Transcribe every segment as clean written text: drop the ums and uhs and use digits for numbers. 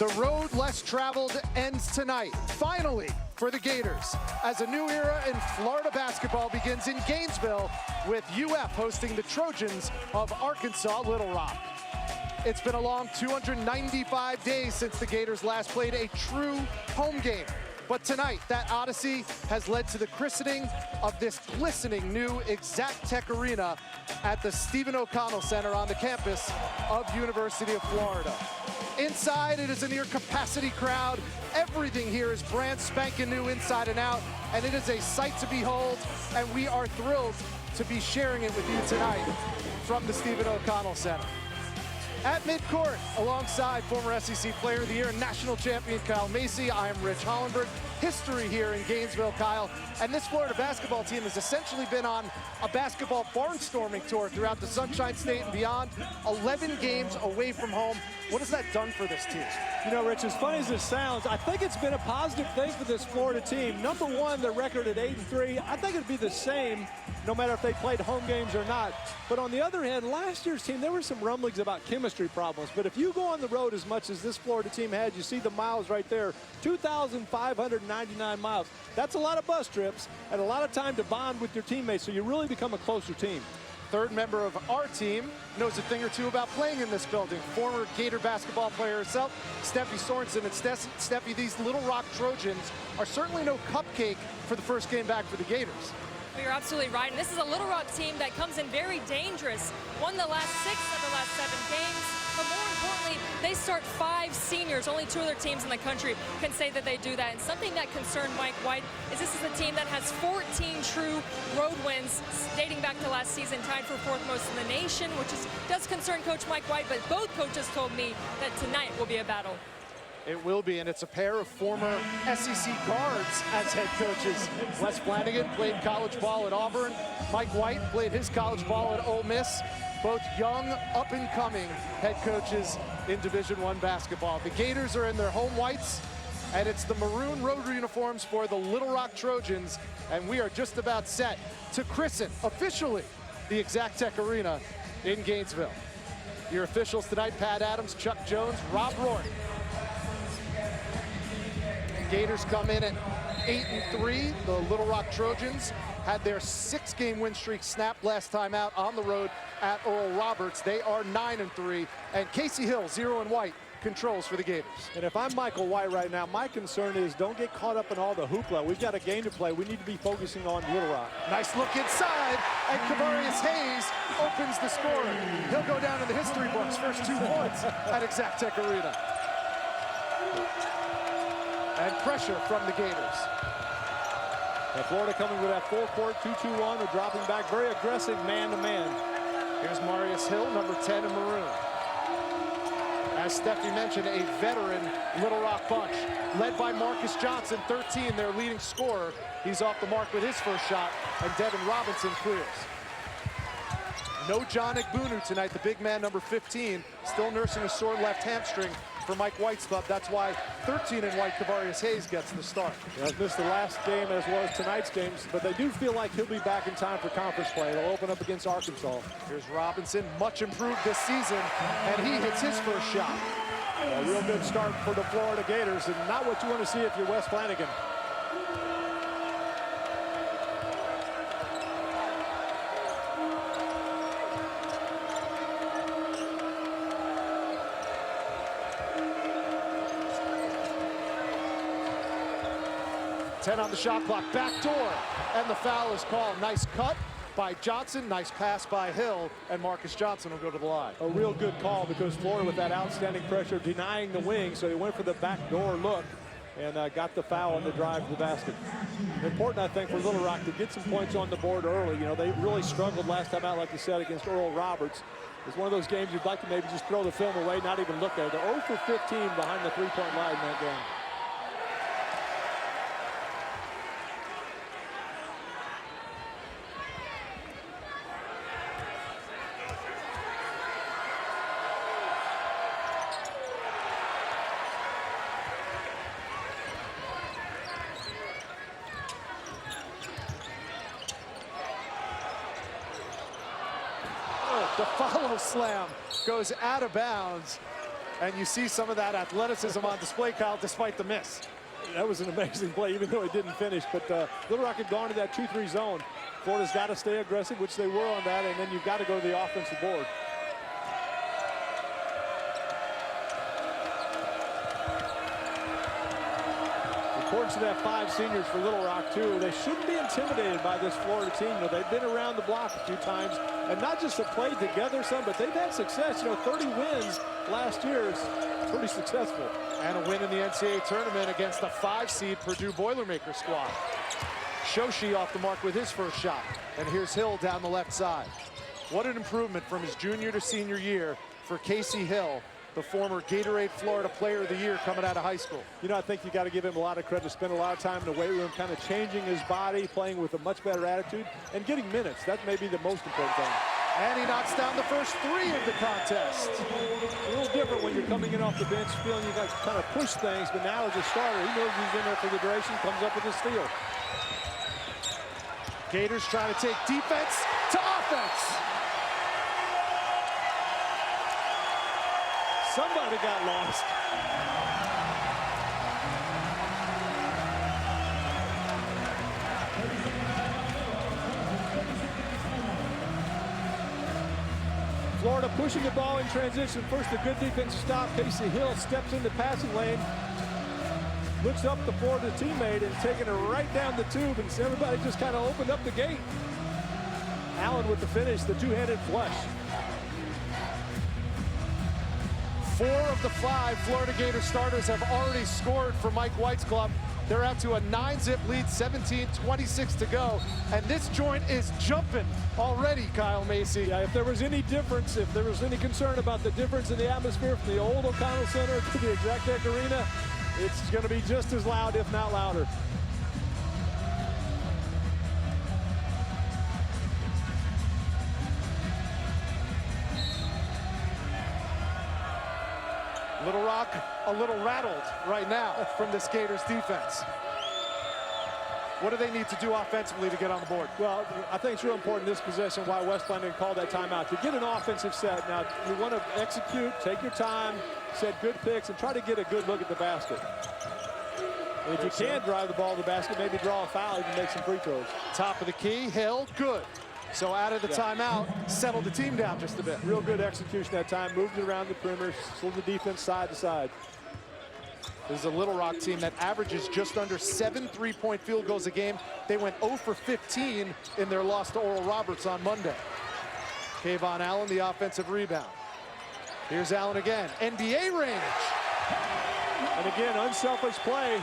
The road less traveled ends tonight, finally, for the Gators, as a new era in Florida basketball begins in Gainesville with UF hosting the Trojans of Arkansas Little Rock. It's been a long 295 days since the Gators last played a true home game. But tonight, that odyssey has led to the christening of this glistening new Exact Tech Arena at the Stephen O'Connell Center on the campus of University of Florida. Inside, it is a near capacity crowd. Everything here is brand spanking new inside and out, and it is a sight to behold, and we are thrilled to be sharing it with you tonight from the Stephen O'Connell Center. At midcourt, alongside former SEC Player of the Year and national champion Kyle Macy, I am Rich Hollenberg. History here in Gainesville, Kyle. And this Florida basketball team has essentially been on a basketball barnstorming tour throughout the Sunshine State and beyond. 11 games away from home. What has that done for this team? You know, Rich, as funny as it sounds, I think it's been a positive thing for this Florida team. Number one, their record at 8-3. I think it'd be the same no matter if they played home games or not. But on the other hand, last year's team, there were some rumblings about chemistry problems. But if you go on the road as much as this Florida team had, you see the miles right there, 2,599 miles. That's a lot of bus trips and a lot of time to bond with your teammates, so you really become a closer team. Third member of our team knows a thing or two about playing in this building. Former Gator basketball player herself, Steffi Sorensen. And Steffi, these Little Rock Trojans are certainly no cupcake for the first game back for the Gators. You're absolutely right. And this is a Little Rock team that comes in very dangerous. Won the last 6 of the last 7 games. But more importantly, they start 5 seniors. Only 2 other teams in the country can say that they do that. And something that concerned Mike White is this is a team that has 14 true road wins dating back to last season, tied for 4th most in the nation, which does concern Coach Mike White. But both coaches told me that tonight will be a battle. It will be, and it's a pair of former SEC guards as head coaches. Wes Flanagan played college ball at Auburn. Mike White played his college ball at Ole Miss. Both young, up-and-coming head coaches in Division I basketball. The Gators are in their home whites, and it's the maroon road uniforms for the Little Rock Trojans, and we are just about set to christen officially the Exact Tech Arena in Gainesville. Your officials tonight, Pat Adams, Chuck Jones, Rob Rourke. Gators come in at 8-3. The Little Rock Trojans had their 6-game win streak snapped last time out on the road at Oral Roberts. They are 9-3, and Casey Hill, 0 and white, controls for the Gators. And if I'm Michael White right now, my concern is don't get caught up in all the hoopla. We've got a game to play. We need to be focusing on Little Rock. Nice look inside, and Kavarius Hayes opens the scoring. He'll go down in the history books, first 2 points at Exact Tech Arena. And pressure from the Gators. And Florida coming with that full court 2-2-1. They're dropping back, very aggressive man-to-man. Here's Marius Hill, number 10 in maroon. As Steffi mentioned, a veteran Little Rock bunch, led by Marcus Johnson, 13, their leading scorer. He's off the mark with his first shot, and Devin Robinson clears. No John Igbunu tonight, the big man, number 15, still nursing a sore left hamstring for Mike White's club. That's why 13 in white, Kavarius Hayes gets the start. He's missed the last game as well as tonight's games, but they do feel like he'll be back in time for conference play. They'll open up against Arkansas. Here's Robinson, much improved this season, and he hits his first shot. A real good start for the Florida Gators, and not what you want to see if you're Wes Flanagan. Ten on the shot clock, back door, and the foul is called. Nice cut by Johnson, nice pass by Hill, and Marcus Johnson will go to the line. A real good call because Florida with that outstanding pressure denying the wing, so they went for the backdoor look and got the foul on the drive to the basket. Important, I think, for Little Rock to get some points on the board early. You know, they really struggled last time out, like you said, against Oral Roberts. It's one of those games you'd like to maybe just throw the film away, not even look at it. They're 0 for 15 behind the three-point line in that game. The follow slam goes out of bounds. And you see some of that athleticism on display, Kyle, despite the miss. That was an amazing play, even though it didn't finish. But Little Rock had gone to that 2-3 zone. Florida's got to stay aggressive, which they were on that, and then you've got to go to the offensive board. Importance of that 5 seniors for Little Rock, too. They shouldn't be intimidated by this Florida team. You know, they've been around the block a few times, and not just have played together some, but they've had success. You know, 30 wins last year is pretty successful. And a win in the NCAA tournament against the 5-seed Purdue Boilermaker squad. Shoshi off the mark with his first shot. And here's Hill down the left side. What an improvement from his junior to senior year for Casey Hill, the former Gatorade Florida Player of the Year coming out of high school. You know, I think you got to give him a lot of credit. Spent a lot of time in the weight room, kind of changing his body, playing with a much better attitude, and getting minutes. That may be the most important thing. And he knocks down the first 3 of the contest. A little different when you're coming in off the bench, feeling you got to kind of push things, but now as a starter, he knows he's in there for the duration, comes up with a steal. Gators trying to take defense to offense. Somebody got lost. Florida pushing the ball in transition. First, a good defensive stop. Casey Hill steps in the passing lane, looks up the Florida teammate and taking her right down the tube, and everybody just kind of opened up the gate. Allen with the finish, the two-handed flush. 4 of the 5 Florida Gator starters have already scored for Mike White's club. They're out to a 9-zip lead, 17-26 to go. And this joint is jumping already, Kyle Macy. Yeah, if there was any difference, if there was any concern about the difference in the atmosphere from the old O'Connell Center to the Exactech Arena, it's going to be just as loud, if not louder. Little Rock a little rattled right now from this Gators defense. What do they need to do offensively to get on the board? Well, I think it's real important this possession why West Flanagan called that timeout. To get an offensive set, now you want to execute, take your time, set good picks, and try to get a good look at the basket. And if you can drive the ball to the basket, maybe draw a foul, you can make some free throws. Top of the key, Hill, good. So out of the timeout, settled the team down just a bit. Real good execution that time, moved it around the perimeter, slid the defense side to side. This is a Little Rock team that averages just under 7 3-point field goals a game. They went 0 for 15 in their loss to Oral Roberts on Monday. Kayvon Allen, the offensive rebound. Here's Allen again, NBA range. And again, unselfish play.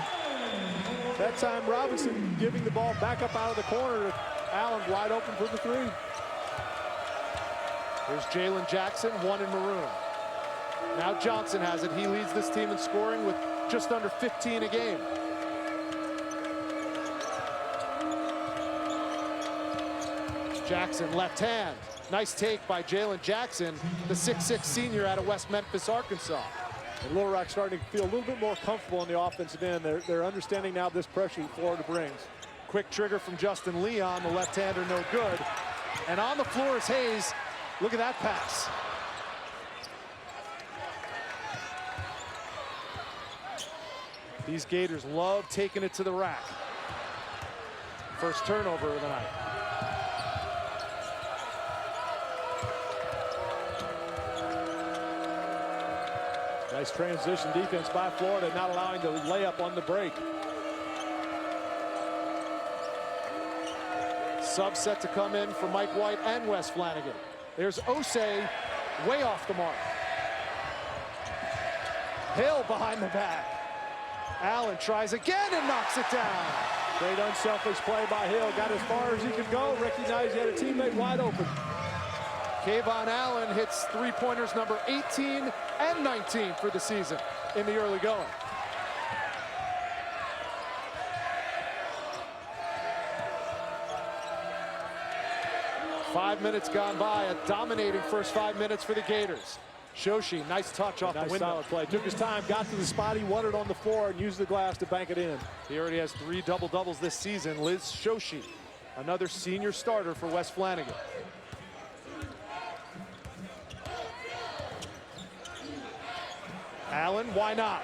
That time Robinson giving the ball back up out of the corner. Allen wide open for the 3. Here's Jalen Jackson, 1 in maroon. Now Johnson has it. He leads this team in scoring with just under 15 a game. Jackson, left hand. Nice take by Jalen Jackson, the 6'6 senior out of West Memphis, Arkansas. And Little Rock starting to feel a little bit more comfortable on the offensive end. They're understanding now this pressure Florida brings. Quick trigger from Justin Leon, the left-hander, no good. And on the floor is Hayes. Look at that pass. These Gators love taking it to the rack. First turnover of the night. Nice transition defense by Florida, not allowing the layup on the break. Sub set to come in for Mike White and Wes Flanagan. There's Osei, way off the mark. Hill behind the back. Allen tries again and knocks it down. Great unselfish play by Hill. Got as far as he could go. Recognized he had a teammate wide open. Kayvon Allen hits three-pointers number 18 and 19 for the season in the early going. Five minutes gone by, a dominating first 5 minutes for the Gators. Shoshi, nice touch off the window. Solid play. Took his time, got to the spot he wanted on the floor, and used the glass to bank it in. He already has 3 double-doubles this season. Liz Shoshi, another senior starter for Wes Flanagan. Allen, why not?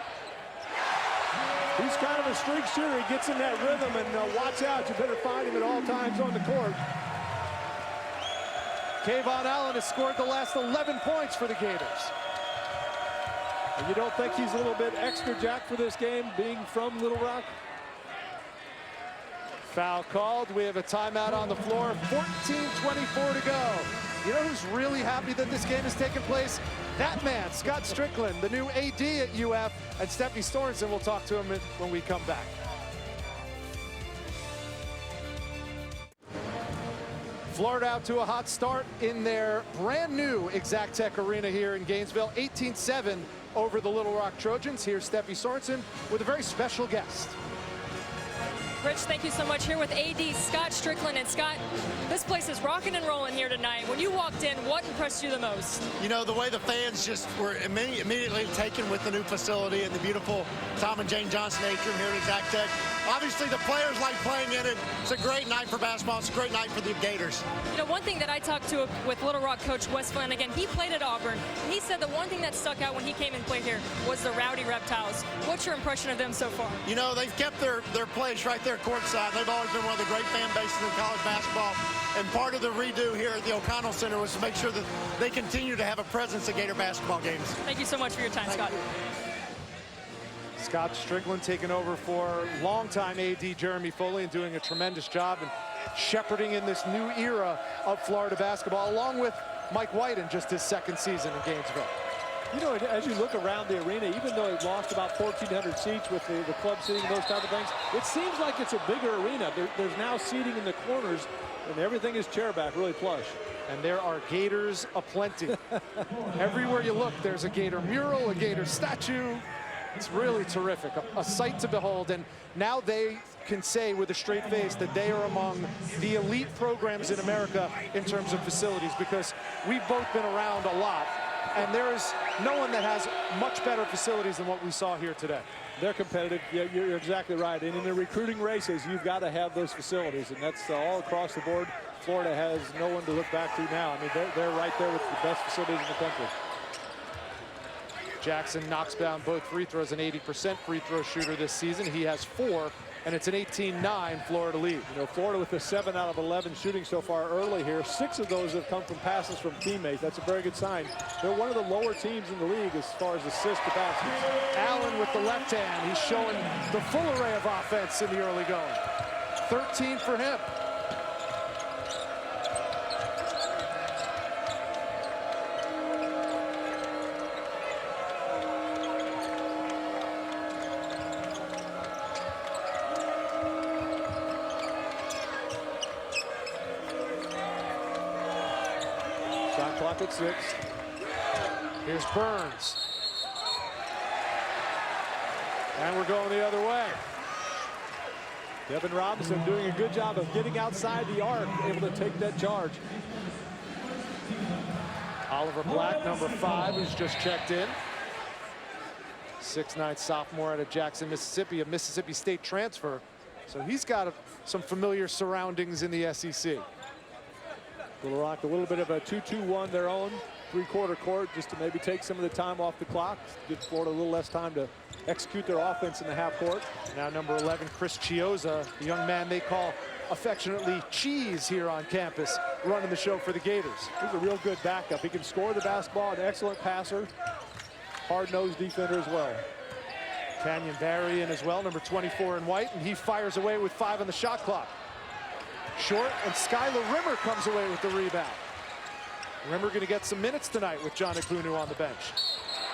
He's kind of a streak shooter. He gets in that rhythm, and watch out. You better find him at all times on the court. Kayvon Allen has scored the last 11 points for the Gators. And you don't think he's a little bit extra jack for this game, being from Little Rock? Foul called. We have a timeout on the floor. 14:24 to go. You know who's really happy that this game is taking place? That man, Scott Strickland, the new AD at UF, and Steffi Sorensen. We'll talk to him when we come back. Florida out to a hot start in their brand new Exact Tech Arena here in Gainesville. 18-7 over the Little Rock Trojans. Here's Steffi Sorensen with a very special guest. Rich, thank you so much. Here with AD Scott Strickland. And Scott, this place is rocking and rolling here tonight. When you walked in, what impressed you the most? You know, the way the fans just were immediately taken with the new facility and the beautiful Tom and Jane Johnson atrium here at Exact Tech. Obviously, the players like playing in it. It's a great night for basketball. It's a great night for the Gators. You know, one thing that I talked to with Little Rock coach Wes Flanagan, he played at Auburn. He said the one thing that stuck out when he came and played here was the Rowdy Reptiles. What's your impression of them so far? You know, they've kept their place right there courtside. They've always been one of the great fan bases in college basketball. And part of the redo here at the O'Connell Center was to make sure that they continue to have a presence at Gator basketball games. Thank you so much for your time, Scott. Scott Strickland taking over for longtime AD Jeremy Foley and doing a tremendous job and shepherding in this new era of Florida basketball, along with Mike White in just his second season in Gainesville. You know, as you look around the arena, even though it lost about 1,400 seats with the club seating, those type of things, it seems like it's a bigger arena. There's now seating in the corners, and everything is chairback, really plush. And there are Gators aplenty. Everywhere you look, there's a Gator mural, a Gator statue. It's really terrific, a sight to behold. And now they can say with a straight face that they are among the elite programs in America in terms of facilities, because we've both been around a lot. And there is no one that has much better facilities than what we saw here today. They're competitive. Yeah, you're exactly right. And in the recruiting races, you've got to have those facilities. And that's all across the board. Florida has no one to look back to now. I mean, they're right there with the best facilities in the country. Jackson knocks down both free throws, an 80% free throw shooter this season. He has 4, and it's an 18-9 Florida lead. You know, Florida with the 7 out of 11 shooting so far early here. 6 of those have come from passes from teammates. That's a very good sign. They're one of the lower teams in the league as far as assists to baskets. Allen with the left hand. He's showing the full array of offense in the early going. 13 for him. Shot clock at 6. Here's Burns. And we're going the other way. Devin Robinson doing a good job of getting outside the arc, able to take that charge. Oliver Black, number 5, who's just checked in. 6'9" sophomore out of Jackson, Mississippi, a Mississippi State transfer. So he's got some familiar surroundings in the SEC. Little Rock, a little bit of a 2-2-1 their own, 3-quarter court, just to maybe take some of the time off the clock, give Florida a little less time to execute their offense in the half court. Now number 11, Chris Chiozza, the young man they call affectionately Cheese here on campus, running the show for the Gators. He's a real good backup. He can score the basketball, an excellent passer, hard-nosed defender as well. Canyon Barry in as well, number 24 in white, and he fires away with 5 on the shot clock. Short, and Skylar Rimmer comes away with the rebound. Rimmer going to get some minutes tonight with John Ekpunu on the bench.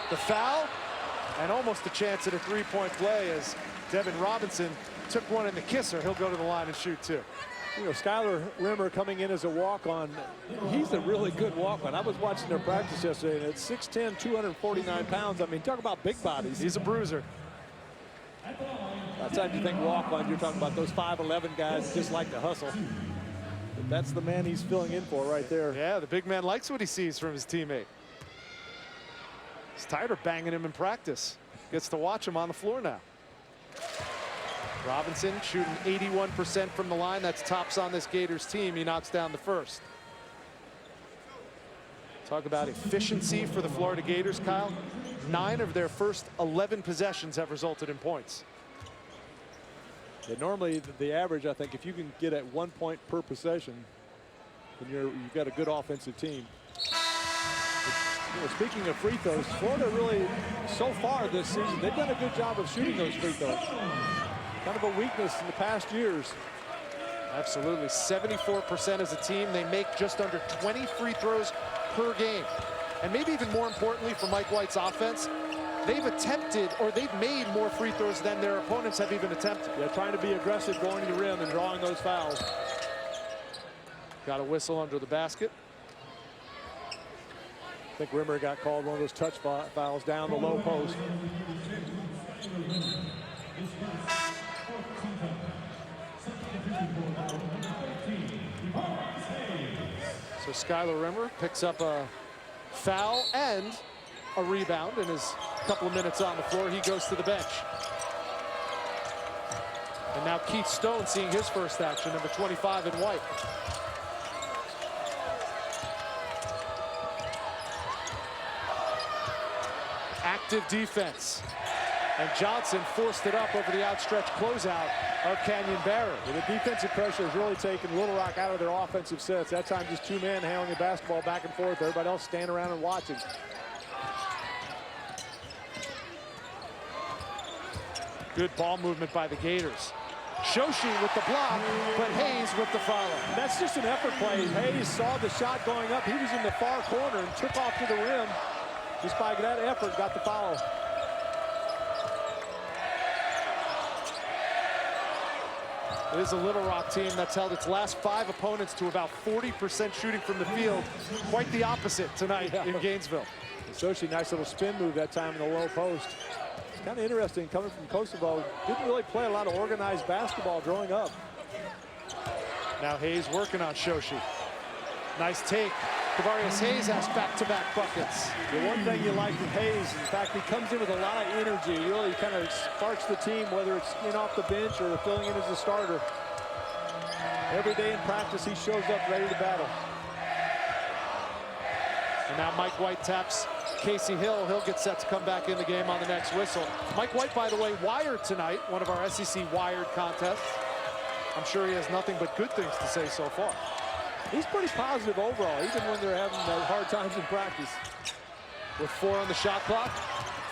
The foul, and almost a chance at a three-point play as Devin Robinson took one in the kisser. He'll go to the line and shoot 2. You know, Skylar Rimmer coming in as a walk-on, he's a really good walk-on. I was watching their practice yesterday, and at 6'10", 249 pounds, I mean, talk about big bodies. He's a bruiser. Outside you think walk-on, you're talking about those 5'11" guys that just like to hustle. But that's the man he's filling in for right there. Yeah, the big man likes what he sees from his teammate. He's tired of banging him in practice. Gets to watch him on the floor now. Robinson shooting 81% from the line. That's tops on this Gators team. He knocks down the first. Talk about efficiency for the Florida Gators, Kyle. 9 of their first 11 possessions have resulted in points. Yeah, normally the average, I think, if you can get at 1 point per possession, then you've got a good offensive team. But, speaking of free throws, Florida really, so far this season, they've done a good job of shooting those free throws. Kind of a weakness in the past years. Absolutely, 74% as a team. They make just under 20 free throws per game. And maybe even more importantly for Mike White's offense, they've attempted, or they've made more free throws than their opponents have even attempted. Yeah, trying to be aggressive going to the rim and drawing those fouls. Got a whistle under the basket. I think Rimmer got called one of those touch fouls down the low post. So Skylar Rimmer picks up a foul and a rebound in his couple of minutes on the floor. He goes to the bench. And now Keith Stone seeing his first action, number 25 in white. Active defense. And Johnson forced it up over the outstretched closeout of Canyon Barron. Yeah, the defensive pressure has really taken Little Rock out of their offensive sets. That time just 2 men handling the basketball back and forth. Everybody else standing around and watching. Good ball movement by the Gators. Shoshi with the block, but Hayes with the follow. That's just an effort play. Hayes saw the shot going up. He was in the far corner and took off to the rim. Just by that effort, got the foul. It is a Little Rock team that's held its last 5 opponents to about 40% shooting from the field. Quite the opposite tonight in Gainesville. Shoshi, nice little spin move that time in the low post. It's kind of interesting coming from Kosovo. Didn't really play a lot of organized basketball growing up. Now Hayes working on Shoshi. Nice take. Kavarius Hayes has back-to-back buckets. The one thing you like with Hayes, in fact, he comes in with a lot of energy. He really kind of sparks the team, whether it's in off the bench or filling in as a starter. Every day in practice, he shows up ready to battle. And now Mike White taps Casey Hill. He'll get set to come back in the game on the next whistle. Mike White, by the way, wired tonight, one of our SEC wired contests. I'm sure he has nothing but good things to say so far. He's pretty positive overall, even when they're having hard times in practice. With 4 on the shot clock,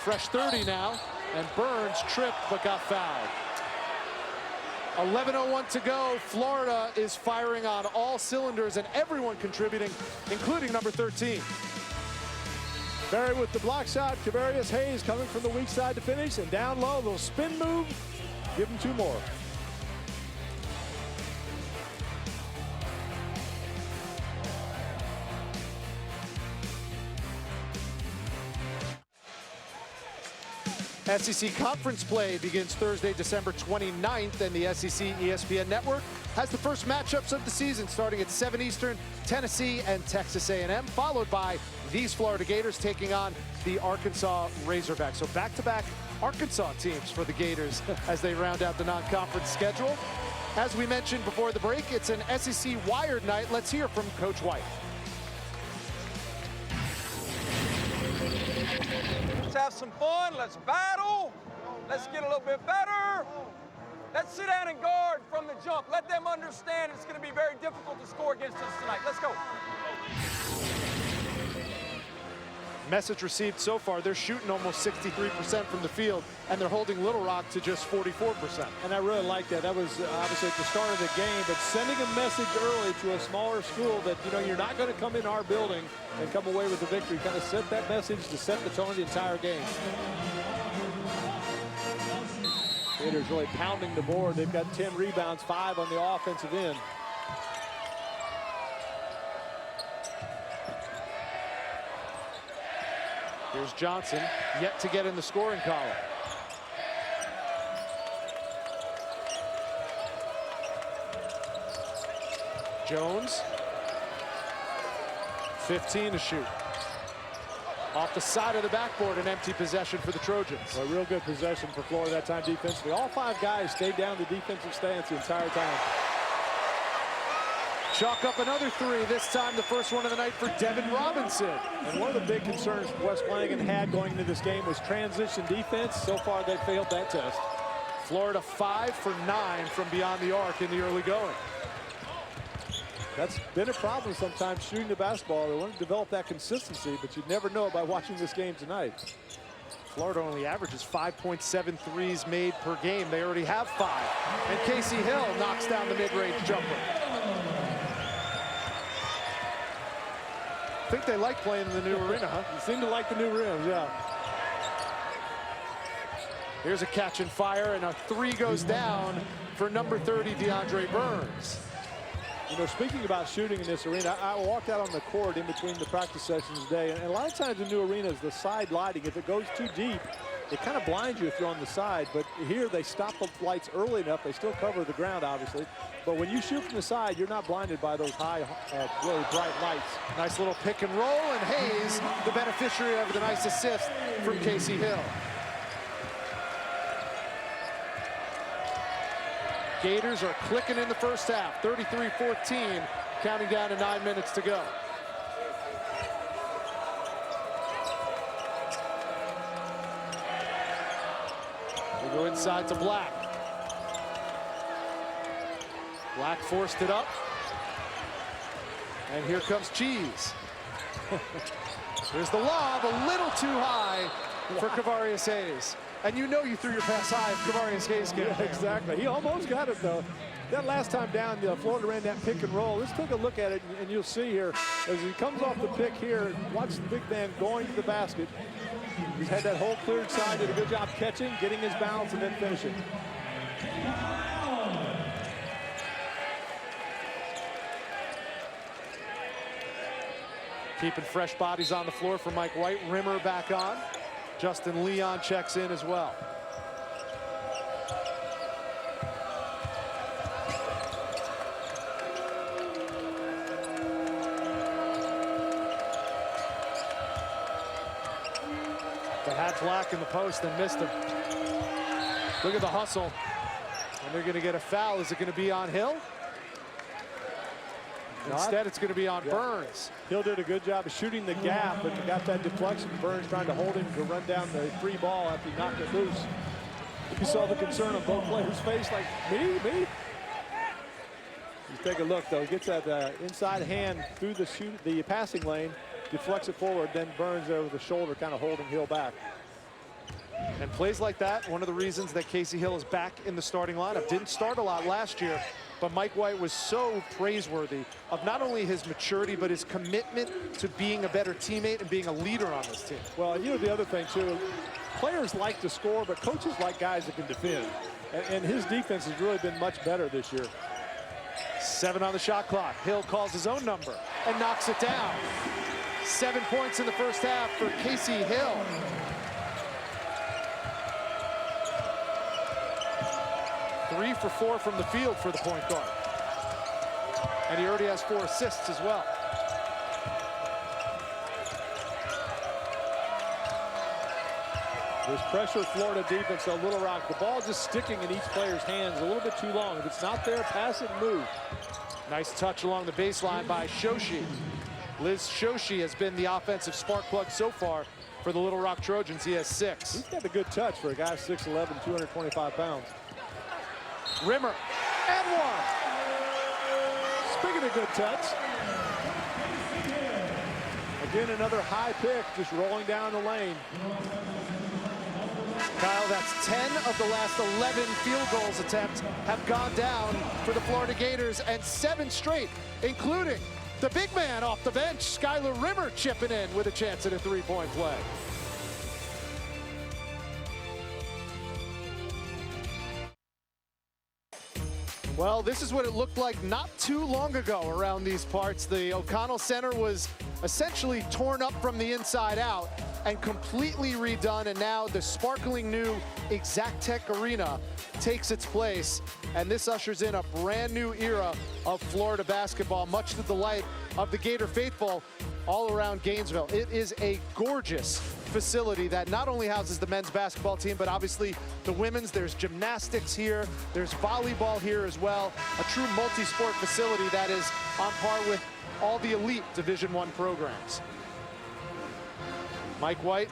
fresh 30 now, and Burns tripped but got fouled. 11:01 to go. Florida is firing on all cylinders and everyone contributing, including number 13. Barry with the block shot. Kavarius Hayes coming from the weak side to finish, and down low, little spin move. Give him 2 more. SEC conference play begins Thursday, December 29th, and the SEC ESPN Network has the first matchups of the season starting at 7 Eastern, Tennessee and Texas A&M, followed by these Florida Gators taking on the Arkansas Razorbacks. So back-to-back Arkansas teams for the Gators as they round out the non-conference schedule. As we mentioned before the break, it's an SEC Wired night. Let's hear from Coach White. Let's have some fun. Let's battle. Let's get a little bit better. Let's sit down and guard from the jump. Let them understand it's going to be very difficult to score against us tonight. Let's go. Message received so far, they're shooting almost 63% from the field, and they're holding Little Rock to just 44%. And I really like that. That was obviously at the start of the game, but sending a message early to a smaller school that, you know, you're not going to come in our building and come away with the victory. Kind of set that message to set the tone of the entire game. Gators really pounding the board. They've got 10 rebounds, 5 on the offensive end. Here's Johnson, yet to get in the scoring column. Jones, 15 to shoot. Off the side of the backboard, an empty possession for the Trojans. Well, a real good possession for Florida that time defensively. All 5 guys stayed down the defensive stance the entire time. chalk up another three, this time the first one of the night for Devin Robinson. And one of the big concerns West Flanagan had going into this game was transition defense. So far, they failed that test. Florida 5 for 9 from beyond the arc in the early going. That's been a problem sometimes shooting the basketball. They want to develop that consistency, but you'd never know it by watching this game tonight. Florida only averages 5.7 threes made per game. They already have 5. And Casey Hill knocks down the mid-range jumper. I think they like playing in the new arena, huh? You seem to like the new rims, yeah. Here's a catch and fire, and a three goes down for number 30, DeAndre Burns. You know, speaking about shooting in this arena, I walked out on the court in between the practice sessions today, and a lot of times in new arenas, the side lighting, if it goes too deep, it kind of blinds you if you're on the side. But here, they stop the lights early enough. They still cover the ground, obviously. But when you shoot from the side, you're not blinded by those high, really bright lights. Nice little pick and roll, and Hayes, the beneficiary of the nice assist from Casey Hill. Gators are clicking in the first half, 33-14, counting down to 9 minutes to go. We go inside to Black. Black forced it up. And here comes Cheese. Here's the lob, a little too high for Kavarius Hayes. And you know you threw your pass high if Kavarius Hayes came. Yeah, exactly. He almost got it, though. That last time down, Florida ran that pick and roll. Let's take a look at it, and you'll see here, as he comes off the pick here, watch the big man going to the basket. He's had that whole cleared side, did a good job catching, getting his balance, and then finishing. Keeping fresh bodies on the floor for Mike White. Rimmer back on. Justin Leon checks in as well. They had Black in the post and missed him. Look at the hustle. And they're going to get a foul. Is it going to be on Hill? Instead, it's going to be on Burns. Hill did a good job of shooting the gap, but got that deflection. Burns trying to hold him to run down the free ball after he knocked it loose. You saw the concern on both players' face, like, me? You take a look, though. He gets that inside hand through the passing lane, deflects it forward, then Burns there with the shoulder kind of holding Hill back. And plays like that, one of the reasons that Casey Hill is back in the starting lineup. Didn't start a lot last year, but Mike White was so praiseworthy of not only his maturity, but his commitment to being a better teammate and being a leader on this team. Well, you know, the other thing, too, players like to score, but coaches like guys that can defend. And his defense has really been much better this year. 7 on the shot clock. Hill calls his own number and knocks it down. 7 points in the first half for Casey Hill. Three for 4 from the field for the point guard. And he already has 4 assists as well. This pressure Florida defense on Little Rock, the ball just sticking in each player's hands a little bit too long. If it's not there, pass it and move. Nice touch along the baseline by Shoshi. Liz Shoshi has been the offensive spark plug so far for the Little Rock Trojans. He has 6. He's got a good touch for a guy 6'11", 225 pounds. Rimmer, and 1. Speaking of good touch, again, another high pick, just rolling down the lane. Kyle, that's 10 of the last 11 field goals attempts have gone down for the Florida Gators, and 7 straight, including the big man off the bench, Skylar Rimmer, chipping in with a chance at a 3-point play. Well, this is what it looked like not too long ago around these parts. The O'Connell Center was essentially torn up from the inside out and completely redone, and now the sparkling new Exactech Arena takes its place, and this ushers in a brand new era of Florida basketball, much to the delight of the Gator faithful all around Gainesville. It is a gorgeous facility that not only houses the men's basketball team, but obviously the women's. There's gymnastics here. There's volleyball here as well. A true multi-sport facility that is on par with all the elite Division I programs. Mike White,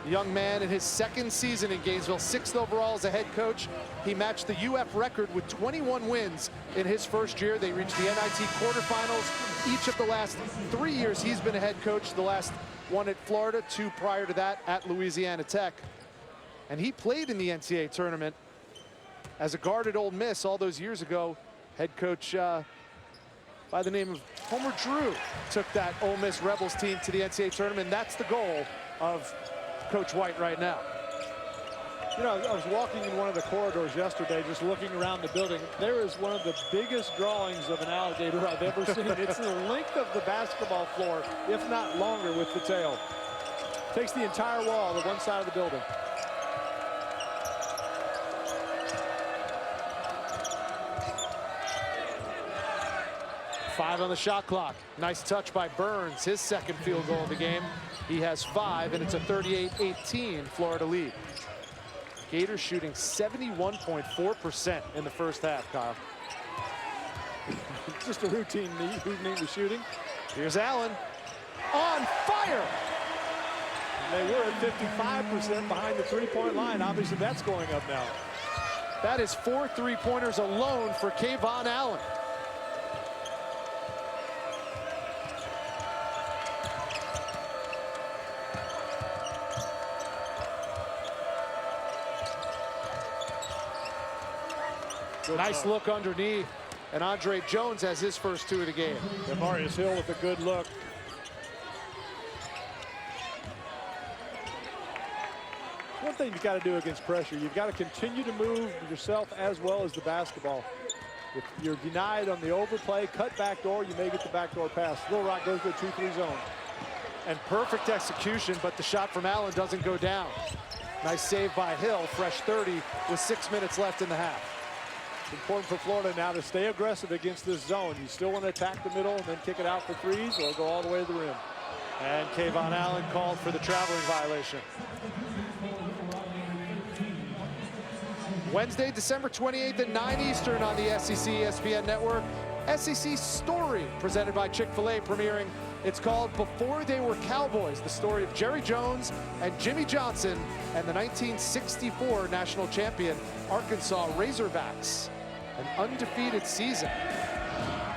young man in his second season in Gainesville, 6th overall as a head coach. He matched the UF record with 21 wins in his first year. They reached the NIT quarterfinals each of the last 3 years he's been a head coach. The last one at Florida, 2 prior to that at Louisiana Tech. And he played in the NCAA tournament as a guard at Ole Miss all those years ago. Head coach by the name of Homer Drew took that Ole Miss Rebels team to the NCAA tournament. That's the goal of Coach White right now. You know, I was walking in one of the corridors yesterday, just looking around the building. There is one of the biggest drawings of an alligator I've ever seen. It's the length of the basketball floor, if not longer, with the tail. Takes the entire wall to one side of the building. Five on the shot clock. Nice touch by Burns, his second field goal of the game. He has 5, and it's a 38-18 Florida lead. Gators shooting 71.4% in the first half, Kyle. Just a routine shooting. Here's Allen on fire. And they were at 55% behind the three-point line. Obviously, that's going up now. That is 4 3-pointers alone for Kayvon Allen. Nice look underneath, and Andre Jones has his first 2 of the game. Demarius Hill with a good look. One thing you've got to do against pressure, you've got to continue to move yourself as well as the basketball. If you're denied on the overplay, cut back door, you may get the backdoor pass. Little Rock goes to a 2-3 zone. And perfect execution, but the shot from Allen doesn't go down. Nice save by Hill, fresh 30 with 6 minutes left in the half. It's important for Florida now to stay aggressive against this zone. You still want to attack the middle and then kick it out for threes or go all the way to the rim. And Kayvon Allen called for the traveling violation. Wednesday, December 28th at 9 Eastern on the SEC ESPN Network. SEC Story, presented by Chick-fil-A, premiering. It's called Before They Were Cowboys, the story of Jerry Jones and Jimmy Johnson and the 1964 national champion Arkansas Razorbacks. An undefeated season.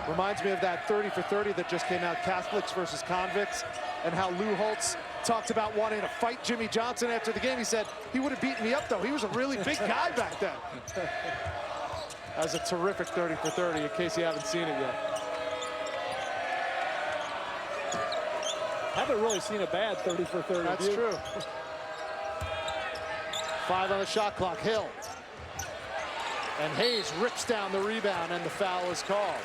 Reminds me of that 30 for 30 that just came out, Catholics versus Convicts, and how Lou Holtz talked about wanting to fight Jimmy Johnson after the game. He said, he would have beaten me up though. He was a really big guy back then. That was a terrific 30 for 30 in case you haven't seen it yet. Haven't really seen a bad 30 for 30. That's true. 5 on the shot clock, Hill. And Hayes rips down the rebound and the foul is called.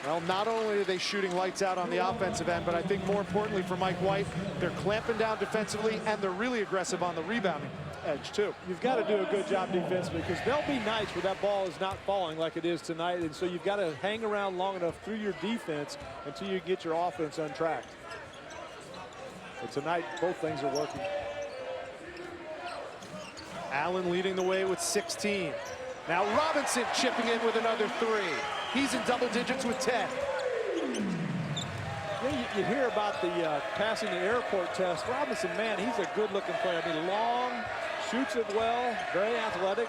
Well, not only are they shooting lights out on the offensive end, but I think more importantly for Mike White, they're clamping down defensively and they're really aggressive on the rebounding edge too. You've got to do a good job defensively because there'll be nights where that ball is not falling like it is tonight, and so you've got to hang around long enough through your defense until you get your offense untracked. But tonight, both things are working. Allen leading the way with 16. Now Robinson chipping in with another 3. He's in double digits with 10. You hear about the passing the airport test. Robinson, man, he's a good-looking player. I mean, long, shoots it well, very athletic.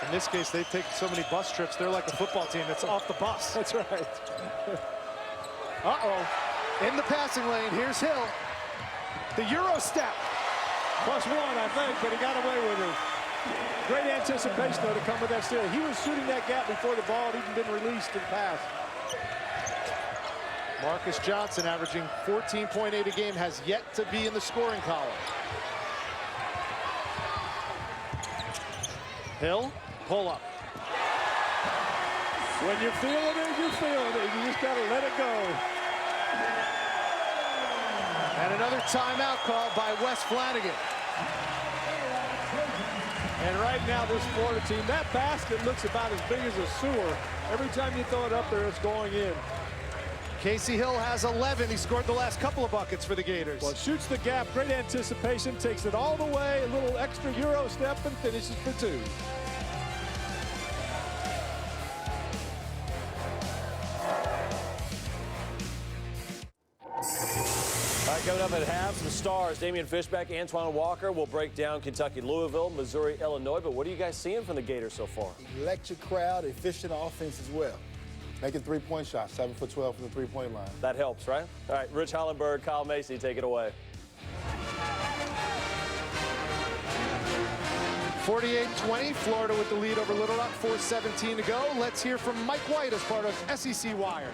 In this case, they've taken so many bus trips, they're like a football team that's off the bus. That's right. Uh-oh. In the passing lane, here's Hill. The Euro step. +1, I think, but he got away with it. Great anticipation, though, to come with that steal. He was shooting that gap before the ball had even been released and passed. Marcus Johnson, averaging 14.8 a game, has yet to be in the scoring column. Hill, pull up. When you're feeling it, you're feeling it. You just got to let it go. And another timeout called by Wes Flanagan. And right now, this Florida team, that basket looks about as big as a sewer. Every time you throw it up there, it's going in. Casey Hill has 11. He scored the last couple of buckets for the Gators. Well, shoots the gap, great anticipation, takes it all the way, a little extra Euro step, and finishes for 2. All right, coming up at half, some stars. Damian Fishback, Antoine Walker will break down Kentucky, Louisville, Missouri, Illinois. But what are you guys seeing from the Gators so far? Electric crowd, efficient offense as well. Making three-point shots, 7 for 12 from the three-point line. That helps, right? All right, Rich Hollenberg, Kyle Macy, take it away. 48-20, Florida with the lead over Little Rock, 4:17 to go. Let's hear from Mike White as part of SEC Wire.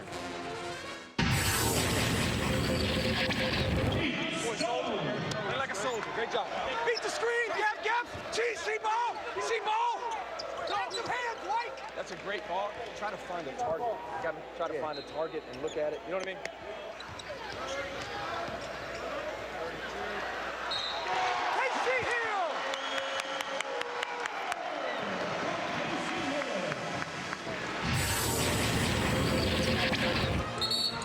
Play like a soldier. Great job. Beat the screen. Gap. See ball. See ball. Drop your hands, White. That's a great ball. Try to find a target. You got to try to find a target and look at it. You know what I mean? Casey Hill.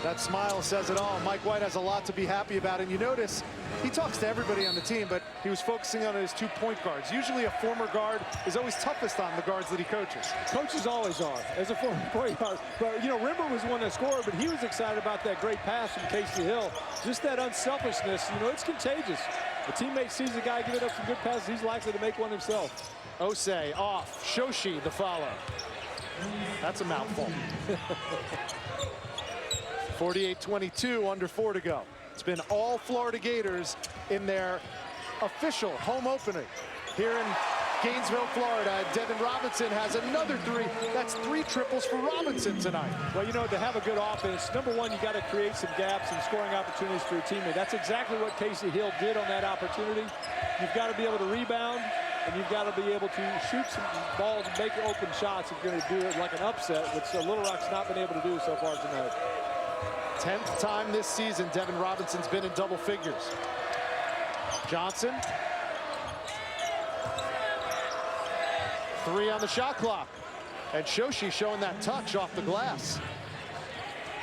That smile says it all. Mike White has a lot to be happy about, and you notice he talks to everybody on the team, but he was focusing on his 2 point guards. Usually a former guard is always toughest on the guards that he coaches. Coaches always are, as a former point guard. But, you know, Rimmer was one that scored, but he was excited about that great pass from Casey Hill. Just that unselfishness, you know, it's contagious. A teammate sees a guy giving up some good passes, he's likely to make one himself. Osei off, Shoshi the follow. That's a mouthful. 48-22, under 4 to go. It's been all Florida Gators in their official home opening here in Gainesville, Florida. Devin Robinson has another 3. That's 3 triples for Robinson tonight. Well, you know, to have a good offense, number one, you got to create some gaps and scoring opportunities for your teammate. That's exactly what Casey Hill did on that opportunity. You've got to be able to rebound, and you've got to be able to shoot some balls and make open shots if you're going to do it like an upset, which Little Rock's not been able to do so far tonight. 10th time this season Devin Robinson's been in double figures. Johnson. 3 on the shot clock. And Shoshi showing that touch off the glass.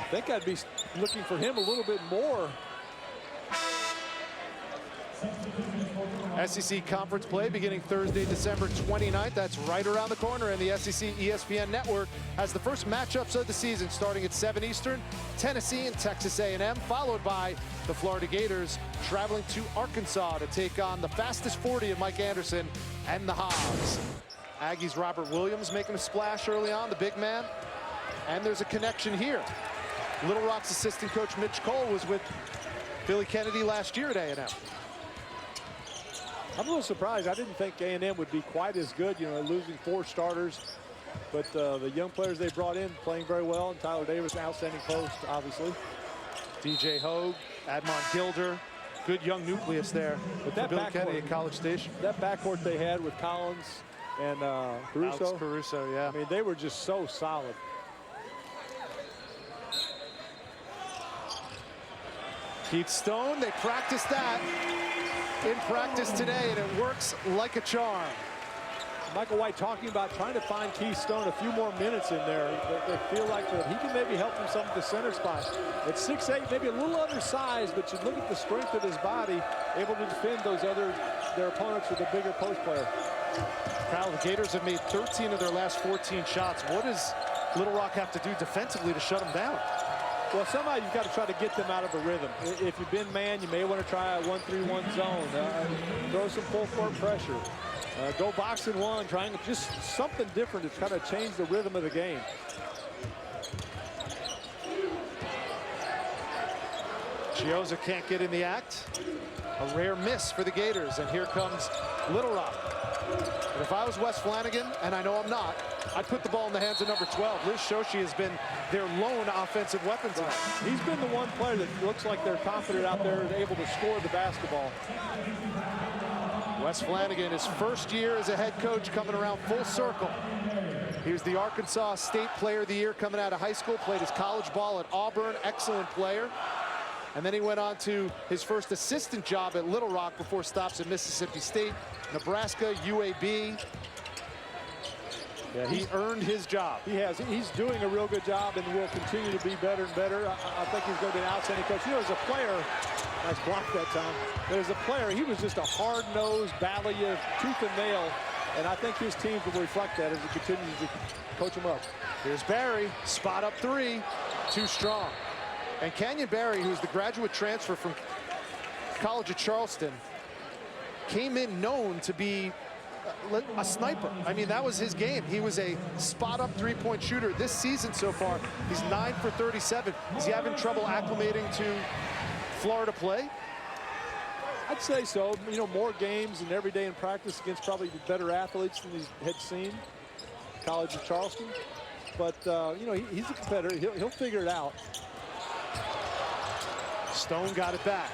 I think I'd be looking for him a little bit more. SEC Conference play beginning Thursday, December 29th. That's right around the corner, and the SEC ESPN Network has the first matchups of the season starting at 7 Eastern. Tennessee and Texas A&M, followed by the Florida Gators traveling to Arkansas to take on the fastest 40 of Mike Anderson and the Hogs. Aggies Robert Williams making a splash early on, the big man. And there's a connection here. Little Rock's assistant coach Mitch Cole was with Billy Kennedy last year at A&M. I'm a little surprised. I didn't think A&M would be quite as good, you know, losing 4 starters. But the young players they brought in playing very well. And Tyler Davis, outstanding post, obviously. DJ Hogue, Admon Gilder, good young nucleus there with that Billy Kennedy at College Station. That backcourt they had with Collins and Caruso. Alex Caruso, yeah. I mean, they were just so solid. Keith Stone, they practiced that in practice today, and it works like a charm. Michael White talking about trying to find Keith Stone a few more minutes in there. They feel like that he can maybe help himself at the center spot. At 6'8", maybe a little undersized, but you look at the strength of his body, able to defend their opponents with a bigger post player. Kyle, the Gators have made 13 of their last 14 shots. What does Little Rock have to do defensively to shut them down? Well, somehow you've got to try to get them out of a rhythm. If you've been man, you may want to try a 1-3-1 zone. Throw some full court pressure. Go box and one, trying just something different to try to change the rhythm of the game. Chiozza can't get in the act. A rare miss for the Gators, and here comes Little Rock. And if I was Wes Flanagan, and I know I'm not, I'd put the ball in the hands of number 12. Liz Shoshi has been their lone offensive weapon tonight. He's been the one player that looks like they're confident out there and able to score the basketball. Wes Flanagan, his first year as a head coach, coming around full circle. He was the Arkansas State Player of the Year coming out of high school, played his college ball at Auburn, excellent player. And then he went on to his first assistant job at Little Rock before stops at Mississippi State, Nebraska, UAB. Yeah, He earned his job. He has. He's doing a real good job and will continue to be better and better. I think he's going to be an outstanding coach. You know, as a player, nice block that time. But as a player, he was just a hard-nosed, battle you tooth and nail. And I think his teams will reflect that as he continues to coach him up. Here's Barry, spot up three, too strong. And Canyon Barry, who's the graduate transfer from College of Charleston, came in known to be a sniper. I mean, that was his game. He was a spot-up three-point shooter. This season so far, he's 9 for 37. Is he having trouble acclimating to Florida play? I'd say so. You know, more games and every day in practice against probably better athletes than he had seen. College of Charleston. But, you know, he's a competitor. He'll figure it out. Stone got it back.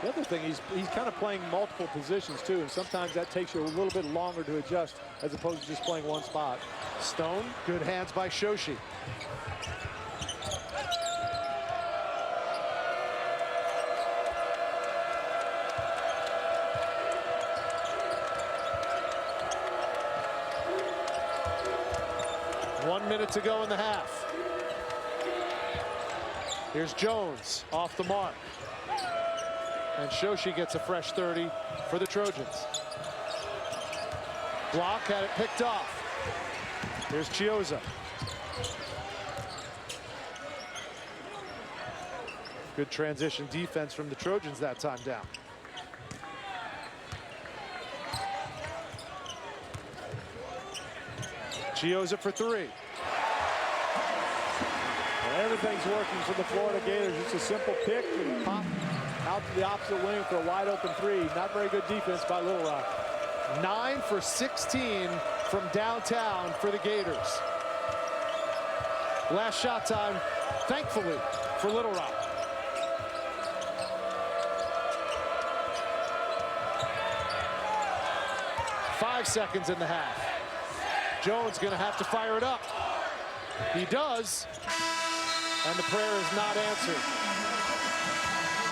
The other thing, he's kind of playing multiple positions, too, and sometimes that takes you a little bit longer to adjust as opposed to just playing one spot. Stone, good hands by Shoshi. One minute to go in the half. Here's Jones off the mark. And Shoshi gets a fresh 30 for the Trojans. Block had it picked off. Here's Chiozza. Good transition defense from the Trojans that time down. Chiozza for three. Well, everything's working for the Florida Gators. It's a simple pick and pop out to the opposite wing for a wide open three. Not very good defense by Little Rock. 9 for 16 from downtown for the Gators. Last shot time, thankfully, for Little Rock. Five seconds in the half. Jones gonna have to fire it up. He does, and the prayer is not answered.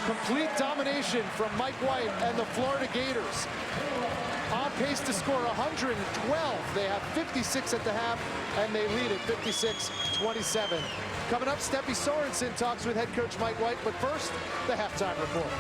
Complete domination from Mike White and the Florida Gators. On pace to score 112. They have 56 at the half, and they lead at 56-27. Coming up, Steffi Sorensen talks with head coach Mike White, but first, the halftime report.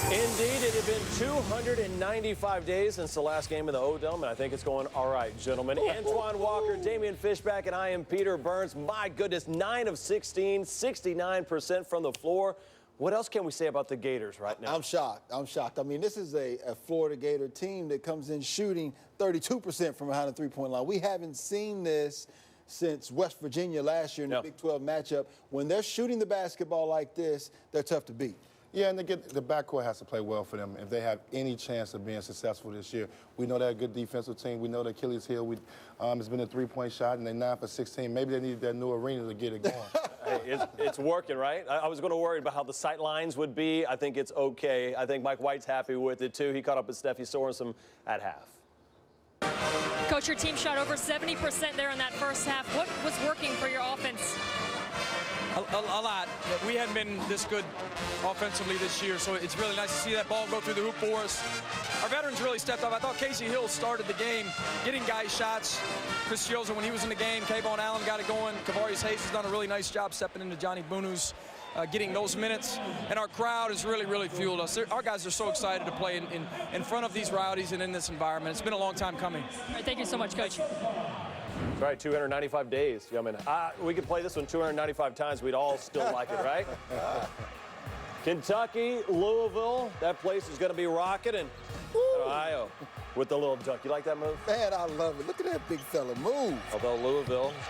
Indeed, it had been 295 days since the last game in the O-Dome, and I think it's going all right, gentlemen. Antoine Walker, Damian Fishback, and I am Peter Burns. My goodness, 9 of 16, 69% from the floor. What else can we say about the Gators right now? I'm shocked. I'm shocked. I mean, this is a Florida Gator team that comes in shooting 32% from behind the three-point line. We haven't seen this since West Virginia last year in the Big 12 matchup. When they're shooting the basketball like this, they're tough to beat. Yeah, and the backcourt has to play well for them if they have any chance of being successful this year. We know they're a good defensive team. We know that Achilles heel has been a three-point shot, and they're 9 for 16. Maybe they need that new arena to get it going. Hey, it's working, right? I was going to worry about how the sight lines would be. I think it's okay. I think Mike White's happy with it, too. He caught up with Steffi Sorensen at half. Coach, your team shot over 70% there in that first half. What was working for your offense? A lot. We haven't been this good offensively this year, so it's really nice to see that ball go through the hoop for us. Our veterans really stepped up. I thought Casey Hill started the game getting guys shots. Chris Chiozza, when he was in the game, Kayvon Allen got it going. Kavarius Hayes has done a really nice job stepping into Johnny Bunu's getting those minutes, and our crowd has really, really fueled us. Our guys are so excited to play in front of these rowdies and in this environment. It's been a long time coming. All right, thank you so much, Coach. That's right, 295 days. I mean, we could play this one 295 times. We'd all still like it, right? Kentucky, Louisville, that place is going to be rocking. And Ohio with the little dunk. You like that move? Man, I love it. Look at that big fella move. Although Louisville has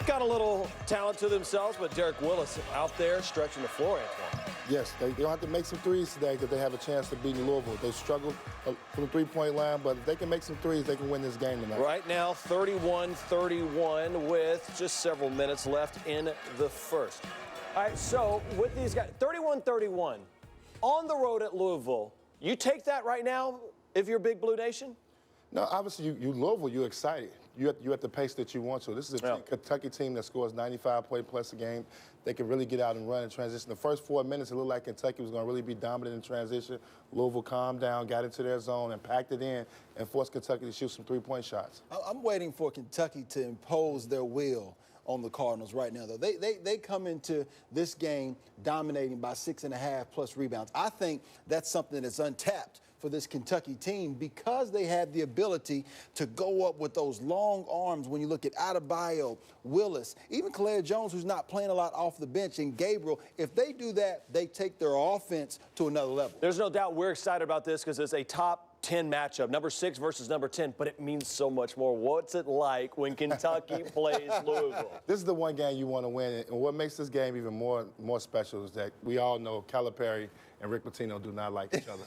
got a little talent to themselves, but Derek Willis out there stretching the floor, Antoine. Yes, they don't have to make some threes today because they have a chance to beat Louisville. They struggled from the three-point line, but if they can make some threes, they can win this game tonight. Right now, 31-31 with just several minutes left in the first. All right, so with these guys, 31-31, on the road at Louisville, you take that right now if you're Big Blue Nation? No, obviously, you Louisville, you're excited. you're at the pace that you want to. This is a Kentucky team that scores 95 points plus a game. They can really get out and run in transition. The first 4 minutes, it looked like Kentucky was going to really be dominant in transition. Louisville calmed down, got into their zone, and packed it in, and forced Kentucky to shoot some three-point shots. I'm waiting for Kentucky to impose their will on the Cardinals right now, though. They come into this game dominating by 6.5 plus rebounds. I think that's something that's untapped for this Kentucky team because they have the ability to go up with those long arms when you look at Adebayo, Willis, even Kalea Jones, who's not playing a lot off the bench, and Gabriel. If they do that, they take their offense to another level. There's no doubt we're excited about this because it's a top 10 matchup, number 6 versus number 10, but it means so much more. What's it like when Kentucky plays Louisville? This is the one game you want to win, and what makes this game even more special is that we all know Calipari and Rick Pitino do not like each other.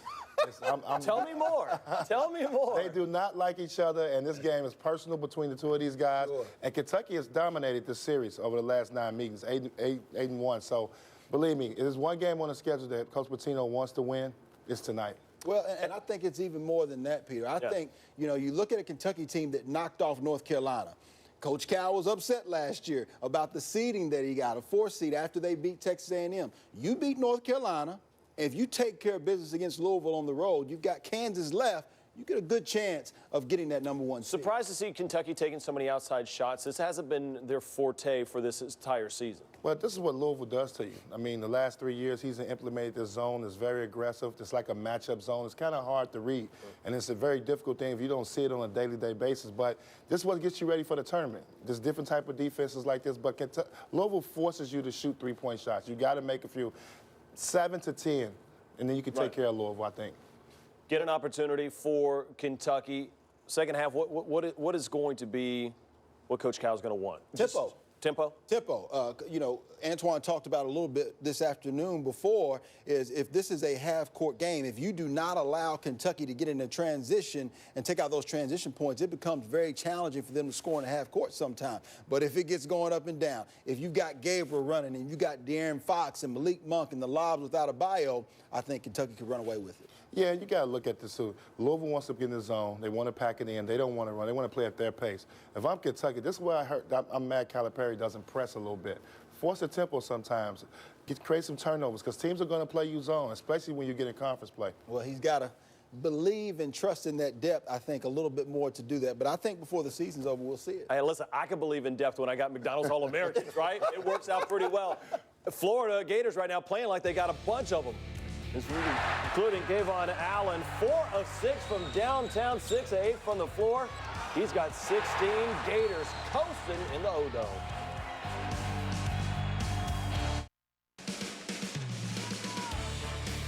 Tell me more. Tell me more. They do not like each other, and this game is personal between the two of these guys. Sure. And Kentucky has dominated this series over the last 9 meetings, 8-1. So, believe me, it is one game on the schedule that Coach Pitino wants to win. It's tonight. Well, and I think it's even more than that, Peter. I think, you look at a Kentucky team that knocked off North Carolina. Coach Cal was upset last year about the seeding that he got, a 4th seed after they beat Texas A&M. You beat North Carolina. If you take care of business against Louisville on the road, you've got Kansas left, you get a good chance of getting that number 1 seed. Surprised to see Kentucky taking so many outside shots. This hasn't been their forte for this entire season. Well, this is what Louisville does to you. I mean, the last 3 years, he's implemented this zone. It's very aggressive. It's like a matchup zone. It's kind of hard to read, and it's a very difficult thing if you don't see it on a day-to-day basis. But this is what gets you ready for the tournament. There's different type of defenses like this, but Louisville forces you to shoot three-point shots. You got to make a few, 7 to 10. And then you can take care of Louisville, I think. Get an opportunity for Kentucky. Second half, what is going to be what Coach Cal's going to want? Tempo. Tempo? Tempo. Antoine talked about a little bit this afternoon before is if this is a half-court game, if you do not allow Kentucky to get in a transition and take out those transition points, it becomes very challenging for them to score in a half-court sometime. But if it gets going up and down, if you've got Gabriel running and you got De'Aaron Fox and Malik Monk and the lobs without a bio, I think Kentucky could run away with it. Yeah, you got to look at this too. Louisville wants to get in the zone. They want to pack it in. They don't want to run. They want to play at their pace. If I'm Kentucky, this is where I heard I'm mad Calipari doesn't press a little bit. Force the tempo sometimes. Create some turnovers because teams are going to play you zone, especially when you get in conference play. Well, he's got to believe and trust in that depth, I think, a little bit more to do that. But I think before the season's over, we'll see it. Hey, listen, I can believe in depth when I got McDonald's All-Americans, right? It works out pretty well. Florida Gators right now playing like they got a bunch of them, including Kayvon Allen, 4 of 6 from downtown, 6 of 8 from the floor. He's got 16. Gators coasting in the O-Dome.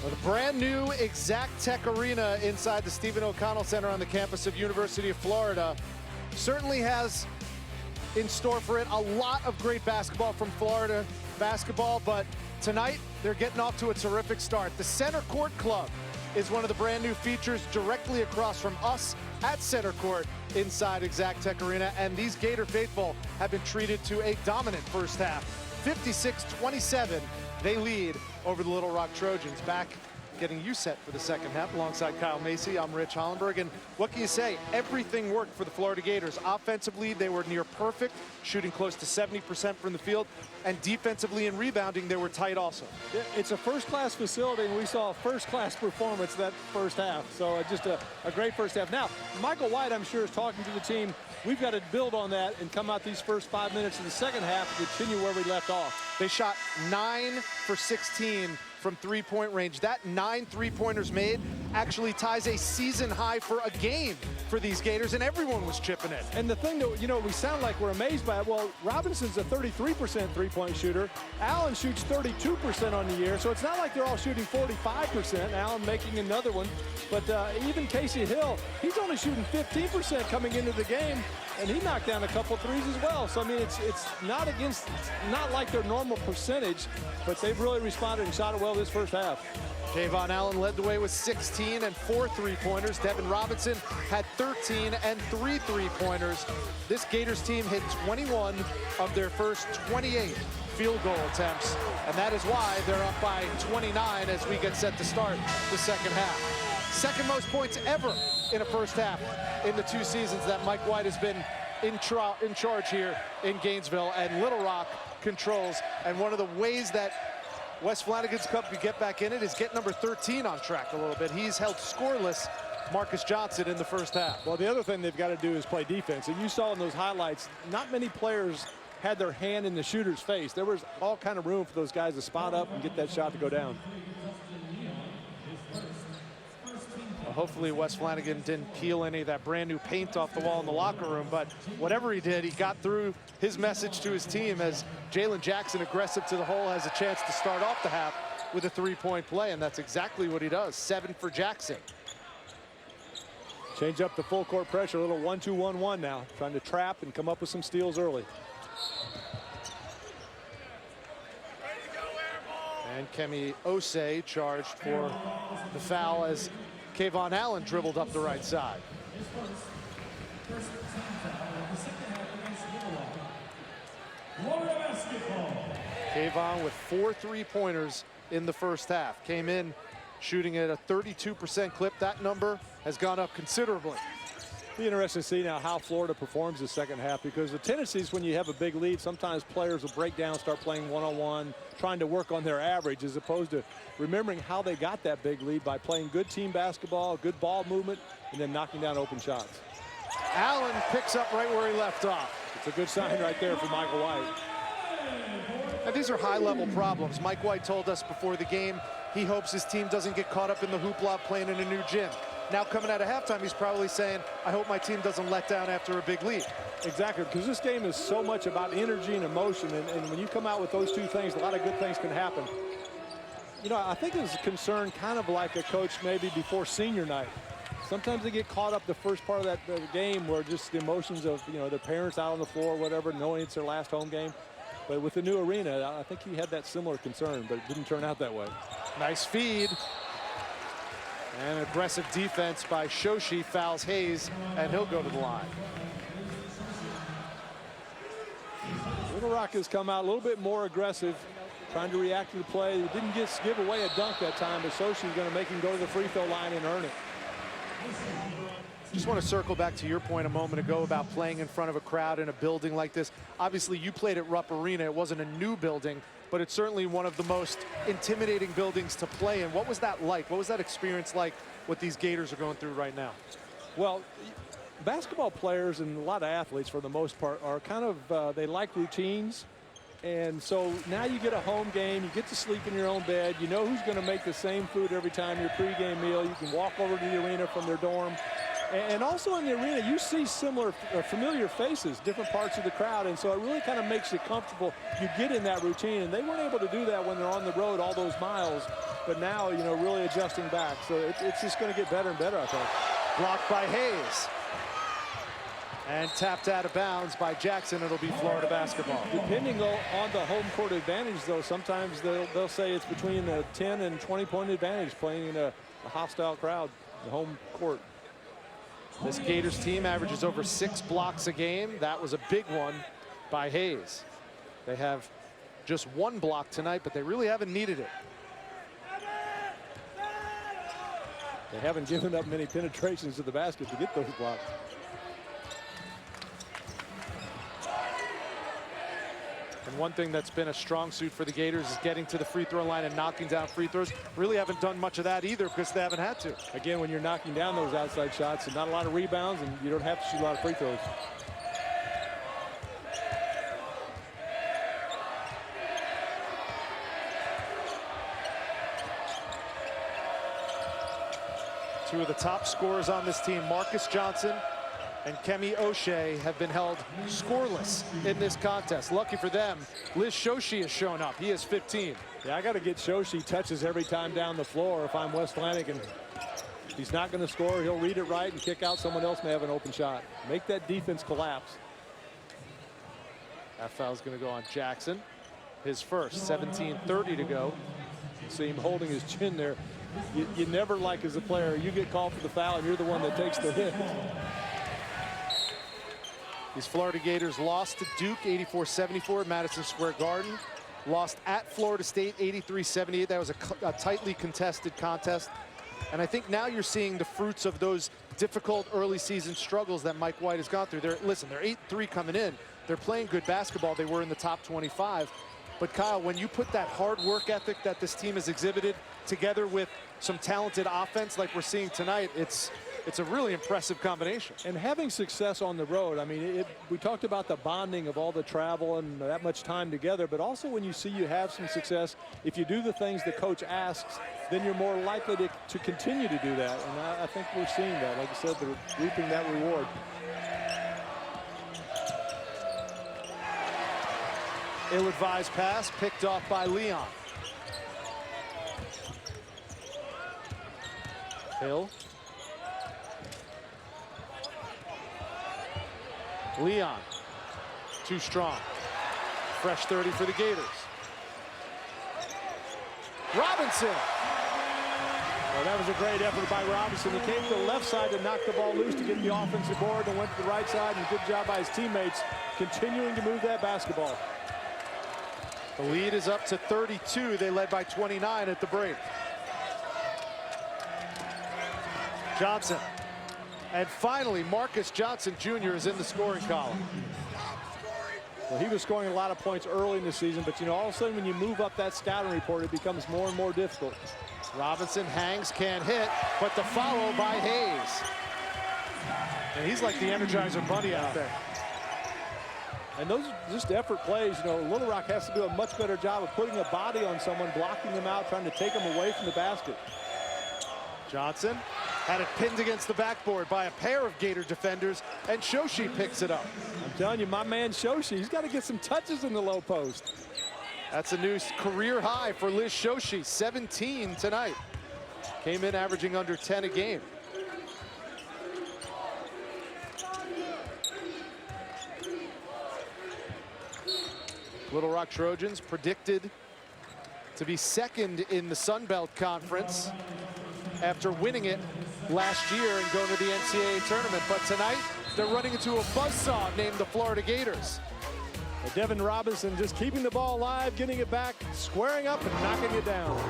Well, the brand new Exact Tech Arena inside the Stephen O'Connell Center on the campus of University of Florida certainly has in store for it a lot of great basketball from Florida basketball, but tonight they're getting off to a terrific start. The Center Court Club is one of the brand new features directly across from us at Center Court inside Exact Tech Arena, and these Gator faithful have been treated to a dominant first half. 56-27, they lead over the Little Rock Trojans. Back getting you set for the second half alongside Kyle Macy. I'm Rich Hollenberg, and what can you say? Everything worked for the Florida Gators. Offensively, they were near perfect, shooting close to 70% from the field, and defensively and rebounding, they were tight also. It's a first-class facility, and we saw a first-class performance that first half. So just a great first half. Now, Michael White, I'm sure, is talking to the team. We've got to build on that and come out these first 5 minutes of the second half and continue where we left off. They shot 9 for 16 from three-point range. That 9 three-pointers made actually ties a season high for a game for these Gators, and everyone was chipping it. And the thing that, we sound like we're amazed by it. Well, Robinson's a 33% three-point shooter. Allen shoots 32% on the year, so it's not like they're all shooting 45%. Allen making another one. But even Casey Hill, he's only shooting 15% coming into the game, and he knocked down a couple threes as well. So, I mean, it's not like their normal percentage, but they've really responded and shot it well this first half. Kayvon Allen led the way with 16 and 4 three-pointers. Devin Robinson had 13 and 3 three-pointers. This Gators team hit 21 of their first 28 field goal attempts, and that is why they're up by 29 as we get set to start the second half. Second most points ever in a first half in the 2 seasons that Mike White has been in charge here in Gainesville, and Little Rock controls. And one of the ways that West Flanagan's Cup could get back in it is get number 13 on track a little bit. He's held scoreless Marcus Johnson in the first half. Well, the other thing they've got to do is play defense. And you saw in those highlights, not many players had their hand in the shooter's face. There was all kind of room for those guys to spot up and get that shot to go down. Well, hopefully Wes Flanagan didn't peel any of that brand new paint off the wall in the locker room, but whatever he did, he got through his message to his team as Jalen Jackson, aggressive to the hole, has a chance to start off the half with a three-point play, and that's exactly what he does. 7 for Jackson. Change up the full court pressure, a little 1-2-1-1 now, trying to trap and come up with some steals early. And Kemi Osei charged for the foul as Kayvon Allen dribbled up the right side. Kayvon with 4 3-pointers in the first half. Came in shooting at a 32% clip. That number has gone up considerably. Be interesting to see now how Florida performs the second half, because the tendency is when you have a big lead, sometimes players will break down, start playing one-on-one, trying to work on their average, as opposed to remembering how they got that big lead by playing good team basketball, good ball movement, and then knocking down open shots. Allen picks up right where he left off. It's a good sign right there for Michael White. And these are high-level problems. Mike White told us before the game he hopes his team doesn't get caught up in the hoopla playing in a new gym. Now coming out of halftime, he's probably saying, I hope my team doesn't let down after a big lead. Exactly, because this game is so much about energy and emotion, and when you come out with those two things, a lot of good things can happen. You know, I think it's a concern kind of like a coach maybe before senior night. Sometimes they get caught up the first part of that game where just the emotions of, you know, their parents out on the floor or whatever, knowing it's their last home game. But with the new arena, I think he had that similar concern, but it didn't turn out that way. Nice feed. And aggressive defense by Shoshi fouls Hayes, and he'll go to the line. Little Rock has come out a little bit more aggressive, trying to react to the play. He didn't give away a dunk that time, but Shoshi is going to make him go to the free throw line and earn it. Just want to circle back to your point a moment ago about playing in front of a crowd in a building like this. Obviously, you played at Rupp Arena. It wasn't a new building, but it's certainly one of the most intimidating buildings to play in. What was that like? What was that experience like, what these Gators are going through right now? Well, basketball players and a lot of athletes, for the most part, are kind of, they like routines. And so now you get a home game, you get to sleep in your own bed, you know who's going to make the same food every time your pregame meal. You can walk over to the arena from their dorm. And also in the arena, you see similar, familiar faces, different parts of the crowd, and so it really kind of makes you comfortable. You get in that routine, and they weren't able to do that when they're on the road all those miles, but now, you know, really adjusting back. So it's just going to get better and better, I think. Blocked by Hayes. And tapped out of bounds by Jackson. It'll be Florida basketball. Depending on the home court advantage, though, sometimes they'll say it's between a 10 and 20-point advantage playing in a hostile crowd, the home court. This Gators team averages over 6 blocks a game. That was a big one by Hayes. They have just 1 block tonight, but they really haven't needed it. They haven't given up many penetrations to the basket to get those blocks. And one thing that's been a strong suit for the Gators is getting to the free throw line and knocking down free throws. Really haven't done much of that either because they haven't had to. Again, when you're knocking down those outside shots and not a lot of rebounds, and you don't have to shoot a lot of free throws. Two of the top scorers on this team, Marcus Johnson and Kemi Osei, have been held scoreless in this contest. Lucky for them, Liz Shoshi has shown up. He has 15. Yeah, I got to get Shoshi touches every time down the floor if I'm Wes Flanagan. If he's not going to score, he'll read it right and kick out. Someone else may have an open shot. Make that defense collapse. That foul's going to go on Jackson. His first, 17:30 to go. See him holding his chin there. You never, like, as a player, you get called for the foul and you're the one that takes the hit. These Florida Gators lost to Duke 84-74 at Madison Square Garden. Lost at Florida State 83-78. That was a tightly contested contest. And I think now you're seeing the fruits of those difficult early season struggles that Mike White has gone through. They're 8-3 coming in. They're playing good basketball. They were in the top 25. But Kyle, when you put that hard work ethic that this team has exhibited together with some talented offense like we're seeing tonight, it's a really impressive combination. And having success on the road, I mean, we talked about the bonding of all the travel and that much time together, but also when you see you have some success, if you do the things the coach asks, then you're more likely to continue to do that. And I think we're seeing that. Like I said, they're reaping that reward. Ill-advised pass picked off by Leon. Hill. Leon, too strong. Fresh 30 for the Gators. Robinson. Well, that was a great effort by Robinson. He came to the left side to knock the ball loose to get the offensive board and went to the right side, and good job by his teammates continuing to move that basketball. The lead is up to 32. They led by 29 at the break. Johnson. And finally, Marcus Johnson Jr. is in the scoring column. Well, he was scoring a lot of points early in the season, but, you know, all of a sudden when you move up that scouting report, it becomes more and more difficult. Robinson hangs, can't hit, but the follow by Hayes. And he's like the Energizer Bunny out there. And those are just effort plays. You know, Little Rock has to do a much better job of putting a body on someone, blocking them out, trying to take them away from the basket. Johnson had it pinned against the backboard by a pair of Gator defenders, and Shoshi picks it up. I'm telling you, my man Shoshi, he's got to get some touches in the low post. That's a new career high for Liz Shoshi, 17 tonight. Came in averaging under 10 a game. Little Rock Trojans predicted to be second in the Sun Belt Conference after winning it last year and going to the NCAA tournament. But tonight, they're running into a buzzsaw named the Florida Gators. Well, Devin Robinson just keeping the ball alive, getting it back, squaring up and knocking it down.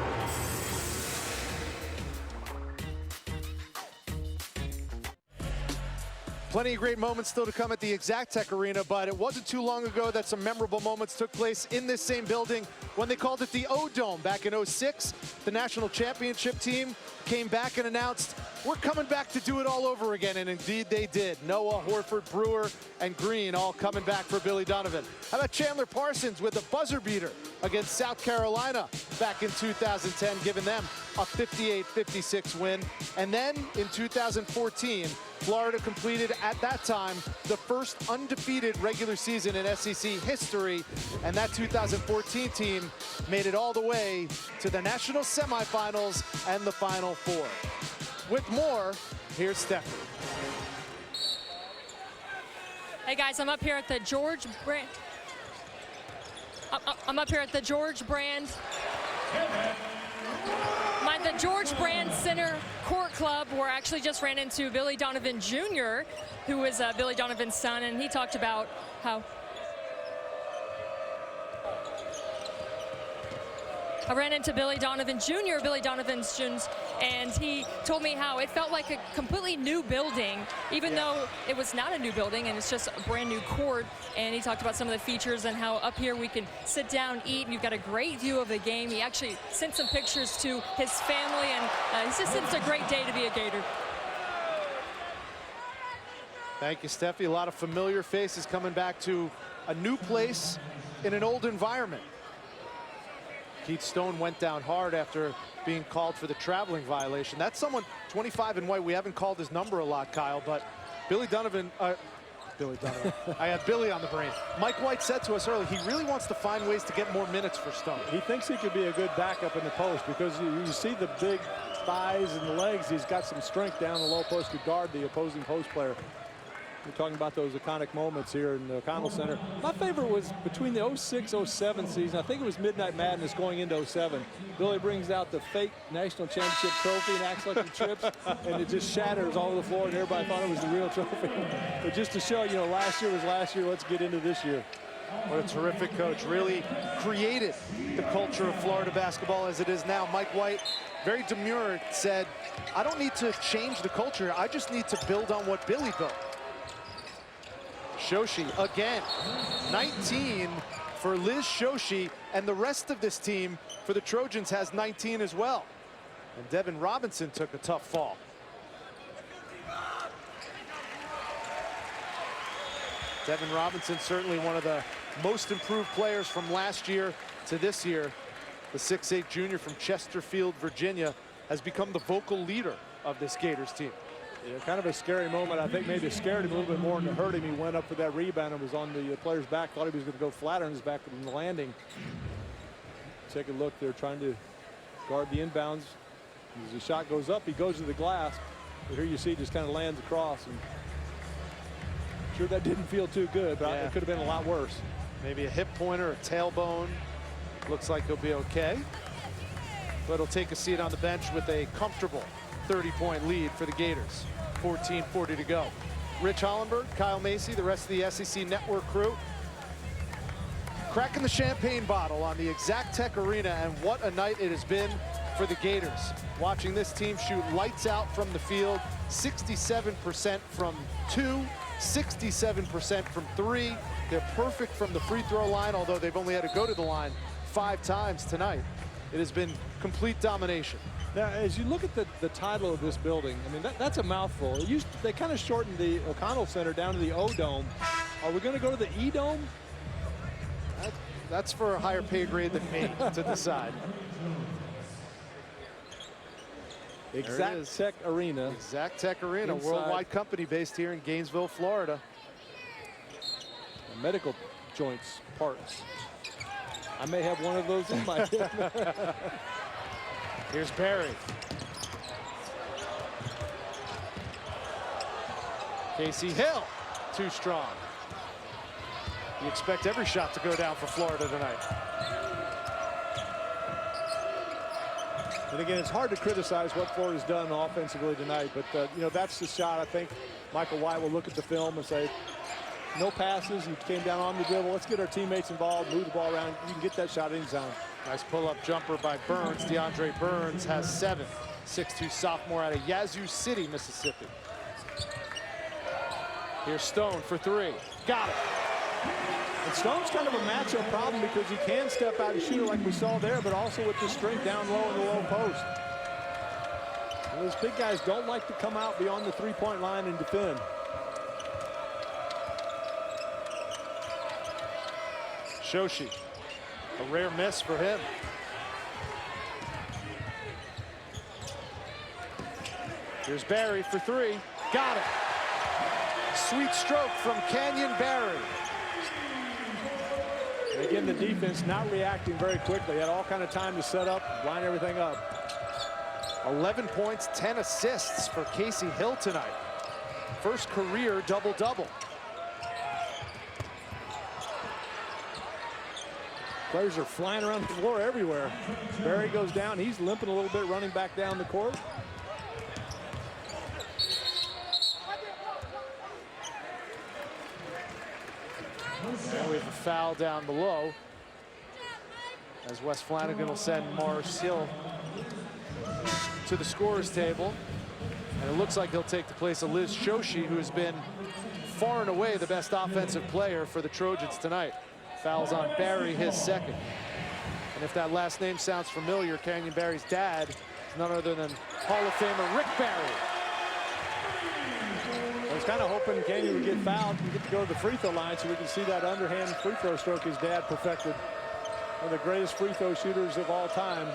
Plenty of great moments still to come at the Exactech Arena, but it wasn't too long ago that some memorable moments took place in this same building when they called it the O-Dome back in '06. The national championship team came back and announced, we're coming back to do it all over again, and indeed they did. Noah, Horford, Brewer, and Green all coming back for Billy Donovan. How about Chandler Parsons with a buzzer beater against South Carolina back in 2010, giving them a 58-56 win. And then in 2014, Florida completed at that time the first undefeated regular season in SEC history, and that 2014 team made it all the way to the national semifinals and the Final Four. With more, here's Stephanie. Hey guys, I'm up here at the George Brand. I'm up here at the George Brand. The George Brand Center Court Club, where I actually just ran into Billy Donovan Jr., who is Billy Donovan's son, and he talked about how I ran into Billy Donovan Jr., Billy Donovan's sons, and he told me how it felt like a completely new building, even though it was not a new building and it's just a brand new court. And he talked about some of the features and how up here we can sit down, eat, and you've got a great view of the game. He actually sent some pictures to his family, and he just said it's a great day to be a Gator. Thank you, Steffi. A lot of familiar faces coming back to a new place in an old environment. Keith Stone went down hard after being called for the traveling violation. That's someone 25 in white. We haven't called his number a lot, Kyle, but Billy Donovan. I have Billy on the brain. Mike White said to us earlier, he really wants to find ways to get more minutes for Stone. He thinks he could be a good backup in the post because you see the big thighs and the legs. He's got some strength down the low post to guard the opposing post player. We're talking about those iconic moments here in the O'Connell Center. My favorite was between the 06-07 season. I think it was Midnight Madness going into 07. Billy brings out the fake national championship trophy and acts like he trips, and it just shatters all over the floor, and everybody thought it was the real trophy. But just to show, you know, last year was last year. Let's get into this year. What a terrific coach. Really created the culture of Florida basketball as it is now. Mike White, very demure, said, I don't need to change the culture. I just need to build on what Billy built. Shoshi again. 19 for Liz Shoshi, and the rest of this team for the Trojans has 19 as well. And Devin Robinson took a tough fall. Devin Robinson, certainly one of the most improved players from last year to this year. The 6'8" junior from Chesterfield, Virginia, has become the vocal leader of this Gators team. Yeah, kind of a scary moment. I think maybe it scared him a little bit more than it hurt him. He went up for that rebound and was on the player's back. Thought he was going to go flat on his back in the landing. Take a look. They're trying to guard the inbounds. As the shot goes up, he goes to the glass. But here you see, just kind of lands across. And sure, that didn't feel too good, but it could have been a lot worse. Maybe a hip pointer, a tailbone. Looks like he'll be okay. But he'll take a seat on the bench with a comfortable 30-point lead for the Gators. 14:40 to go. Rich Hollenberg, Kyle Macy, the rest of the SEC Network crew, cracking the champagne bottle on the Exactech Arena, and what a night it has been for the Gators. Watching this team shoot lights out from the field, 67% from 2, 67% from 3. They're perfect from the free throw line, although they've only had to go to the line 5 times tonight. It has been complete domination. Now, as you look at the title of this building, I mean, that's a mouthful. They kind of shortened the O'Connell Center down to the O-Dome. Are we going to go to the E-Dome? That's for a higher pay grade than me to decide. Exactech Arena. Exactech Arena, Inside. worldwide company based here in Gainesville, Florida. Medical joints, parts. I may have one of those in my head. Here's Barry. Casey Hill, too strong. You expect every shot to go down for Florida tonight. And again, it's hard to criticize what Florida's done offensively tonight, but you know, that's the shot. I think Michael White will look at the film and say, no passes, he came down on the dribble. Let's get our teammates involved, move the ball around. You can get that shot anytime. Nice pull-up jumper by Burns. DeAndre Burns has 7. 6'2" sophomore out of Yazoo City, Mississippi. Here's Stone for 3. Got it. And Stone's kind of a matchup problem because he can step out and shoot it like we saw there, but also with the strength down low in the low post. And those big guys don't like to come out beyond the three-point line and defend. Shoshi, a rare miss for him. Here's Barry for 3. Got it. Sweet stroke from Canyon Barry. And again, the defense not reacting very quickly. Had all kind of time to set up, line everything up. 11 points, 10 assists for Casey Hill tonight. First career double-double. Players are flying around the floor everywhere. Barry goes down. He's limping a little bit, running back down the court. And we have a foul down below, as Wes Flanagan will send Morris Hill to the scorer's table. And it looks like he'll take the place of Liz Shoshi, who has been far and away the best offensive player for the Trojans tonight. Fouls on Barry, his second. And if that last name sounds familiar, Canyon Barry's dad is none other than Hall of Famer Rick Barry. I was kind of hoping Canyon would get fouled and get to go to the free throw line so we can see that underhand free throw stroke his dad perfected. One of the greatest free throw shooters of all time.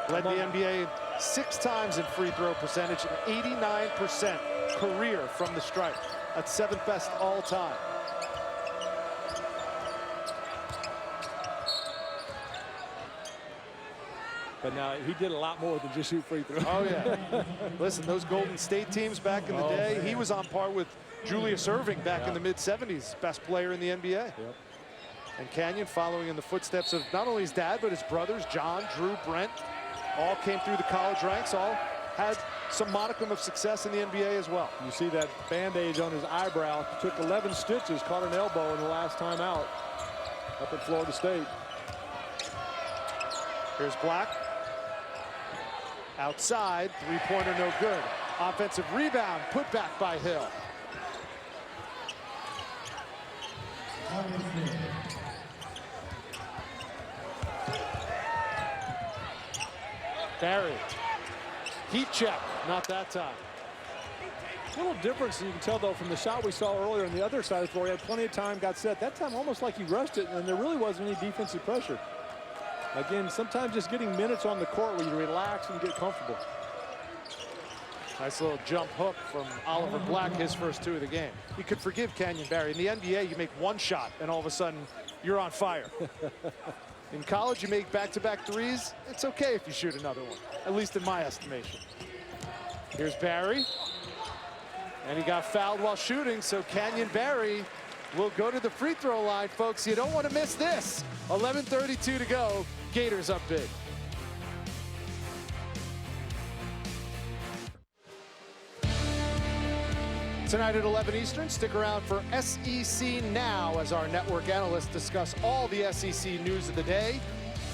Led the NBA 6 times in free throw percentage, and 89% career from the stripe. That's 7th best all time. But now he did a lot more than just shoot free throws. Oh, yeah. Listen, those Golden State teams back in the day, he was on par with Julius Erving back in the mid-70s, best player in the NBA. Yep. And Canyon following in the footsteps of not only his dad, but his brothers, John, Drew, Brent, all came through the college ranks, all had some modicum of success in the NBA as well. You see that bandage on his eyebrow. Took 11 stitches, caught an elbow in the last time out up at Florida State. Here's Black. Outside, three-pointer no good. Offensive rebound, put back by Hill. Barry. Heat check, not that time. A little difference you can tell, though, from the shot we saw earlier on the other side of the floor. He had plenty of time, got set. That time almost like he rushed it, and there really wasn't any defensive pressure. Again, sometimes just getting minutes on the court where you relax and get comfortable. Nice little jump hook from Oliver Black, his first 2 of the game. You could forgive Canyon Barry. In the NBA, you make one shot, and all of a sudden, you're on fire. In college, you make back-to-back threes. It's okay if you shoot another one, at least in my estimation. Here's Barry. And he got fouled while shooting, so Canyon Barry will go to the free throw line, folks. You don't want to miss this. 11:32 to go. Gators up big. Tonight at 11 Eastern, stick around for SEC Now as our network analysts discuss all the SEC news of the day.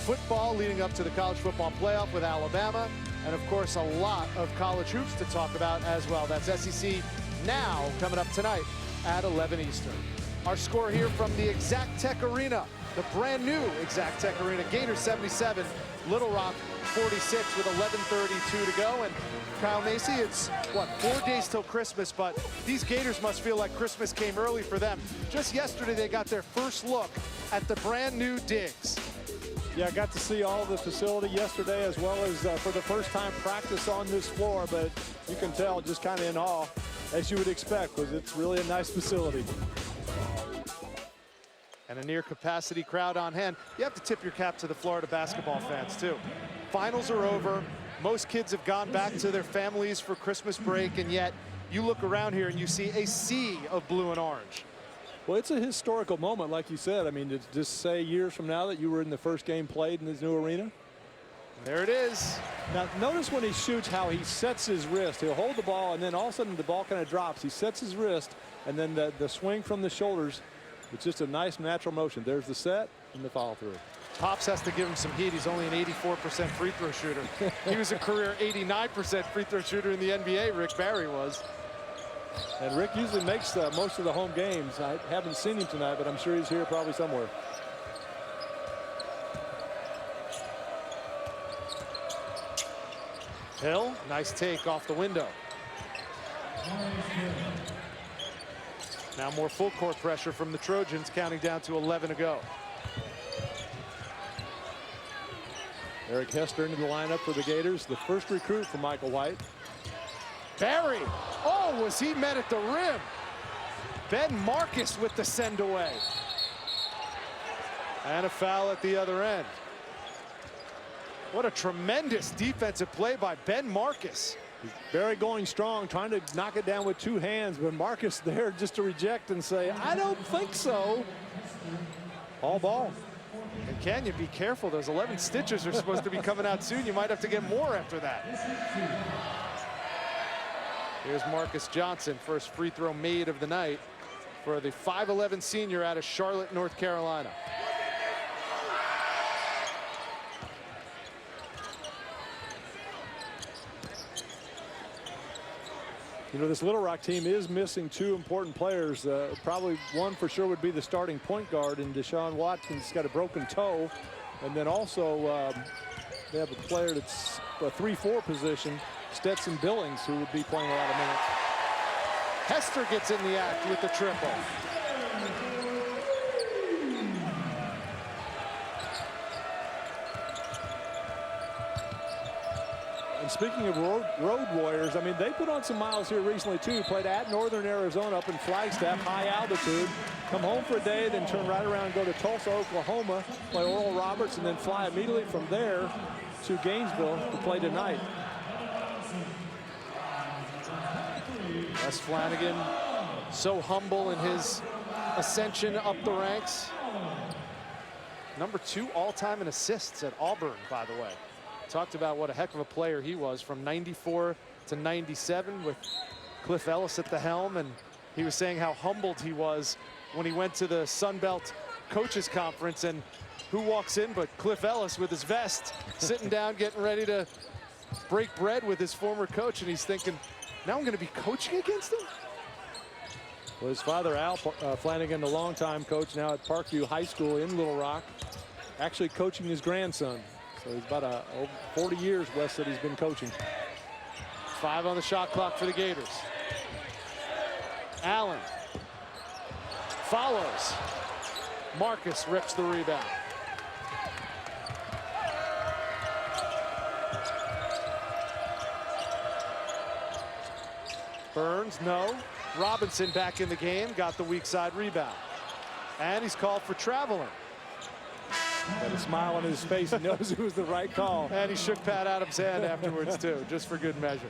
Football leading up to the college football playoff with Alabama. And of course, a lot of college hoops to talk about as well. That's SEC Now coming up tonight at 11 Eastern. Our score here from the Exact Tech Arena, the brand new Exact Tech Arena. Gators 77, Little Rock 46 with 11:32 to go. And Kyle Macy, it's, what, 4 days till Christmas, but these Gators must feel like Christmas came early for them. Just yesterday, they got their first look at the brand new digs. Yeah, I got to see all the facility yesterday, as well as for the first time practice on this floor, but you can tell just kind of in awe, as you would expect, because it's really a nice facility. And a near capacity crowd on hand. You have to tip your cap to the Florida basketball fans too. Finals are over. Most kids have gone back to their families for Christmas break, and yet you look around here and you see a sea of blue and orange. Well, it's a historical moment, like you said. I mean, to just say years from now that you were in the first game played in this new arena. There it is. Now, notice when he shoots how he sets his wrist. He'll hold the ball, and then all of a sudden the ball kind of drops. He sets his wrist, and then the swing from the shoulders, it's just a nice natural motion. There's the set and the follow through. Pops has to give him some heat. He's only an 84% free throw shooter. He was a career 89% free throw shooter in the NBA, Rick Barry was. And Rick usually makes most of the home games. I haven't seen him tonight, but I'm sure he's here probably somewhere. Hill, nice take off the window. Now more full court pressure from the Trojans, counting down to 11 to go. Eric Hester into the lineup for the Gators, the first recruit for Michael White. Barry, oh, was he met at the rim? Ben Marcus with the send away. And a foul at the other end. What a tremendous defensive play by Ben Marcus. Barry going strong, trying to knock it down with 2 hands, but Marcus there just to reject and say, I don't think so. All ball. And Canyon, be careful. Those 11 stitches are supposed to be coming out soon. You might have to get more after that. Here's Marcus Johnson, first free throw made of the night for the 5'11" senior out of Charlotte, North Carolina. You know, this Little Rock team is missing 2 important players. Probably one for sure would be the starting point guard, and Deshaun Watkins got a broken toe. And then also they have a player that's a 3-4 position, Stetson Billings, who would be playing a lot of minutes. Hester gets in the act with the triple. And speaking of road warriors, I mean, they put on some miles here recently, too. Played at Northern Arizona up in Flagstaff, high altitude. Come home for a day, then turn right around and go to Tulsa, Oklahoma, play Oral Roberts, and then fly immediately from there to Gainesville to play tonight. Wes Flanagan, so humble in his ascension up the ranks. Number 2 all-time in assists at Auburn, by the way. talked about what a heck of a player he was from 94 to 97 with Cliff Ellis at the helm, and he was saying how humbled he was when he went to the Sun Belt Coaches Conference, and who walks in but Cliff Ellis with his vest, sitting down, getting ready to break bread with his former coach, and he's thinking, now I'm going to be coaching against him? Well, his father, Al Flanagan, the longtime coach now at Parkview High School in Little Rock, actually coaching his grandson. So he's about over 40 years, Wes said, he's been coaching. 5 on the shot clock for the Gators. Allen follows. Marcus rips the rebound. Burns, no. Robinson back in the game, got the weak side rebound. And he's called for traveling. Got a smile on his face. He knows it was the right call. And he shook Pat Adams' hand afterwards, too, just for good measure.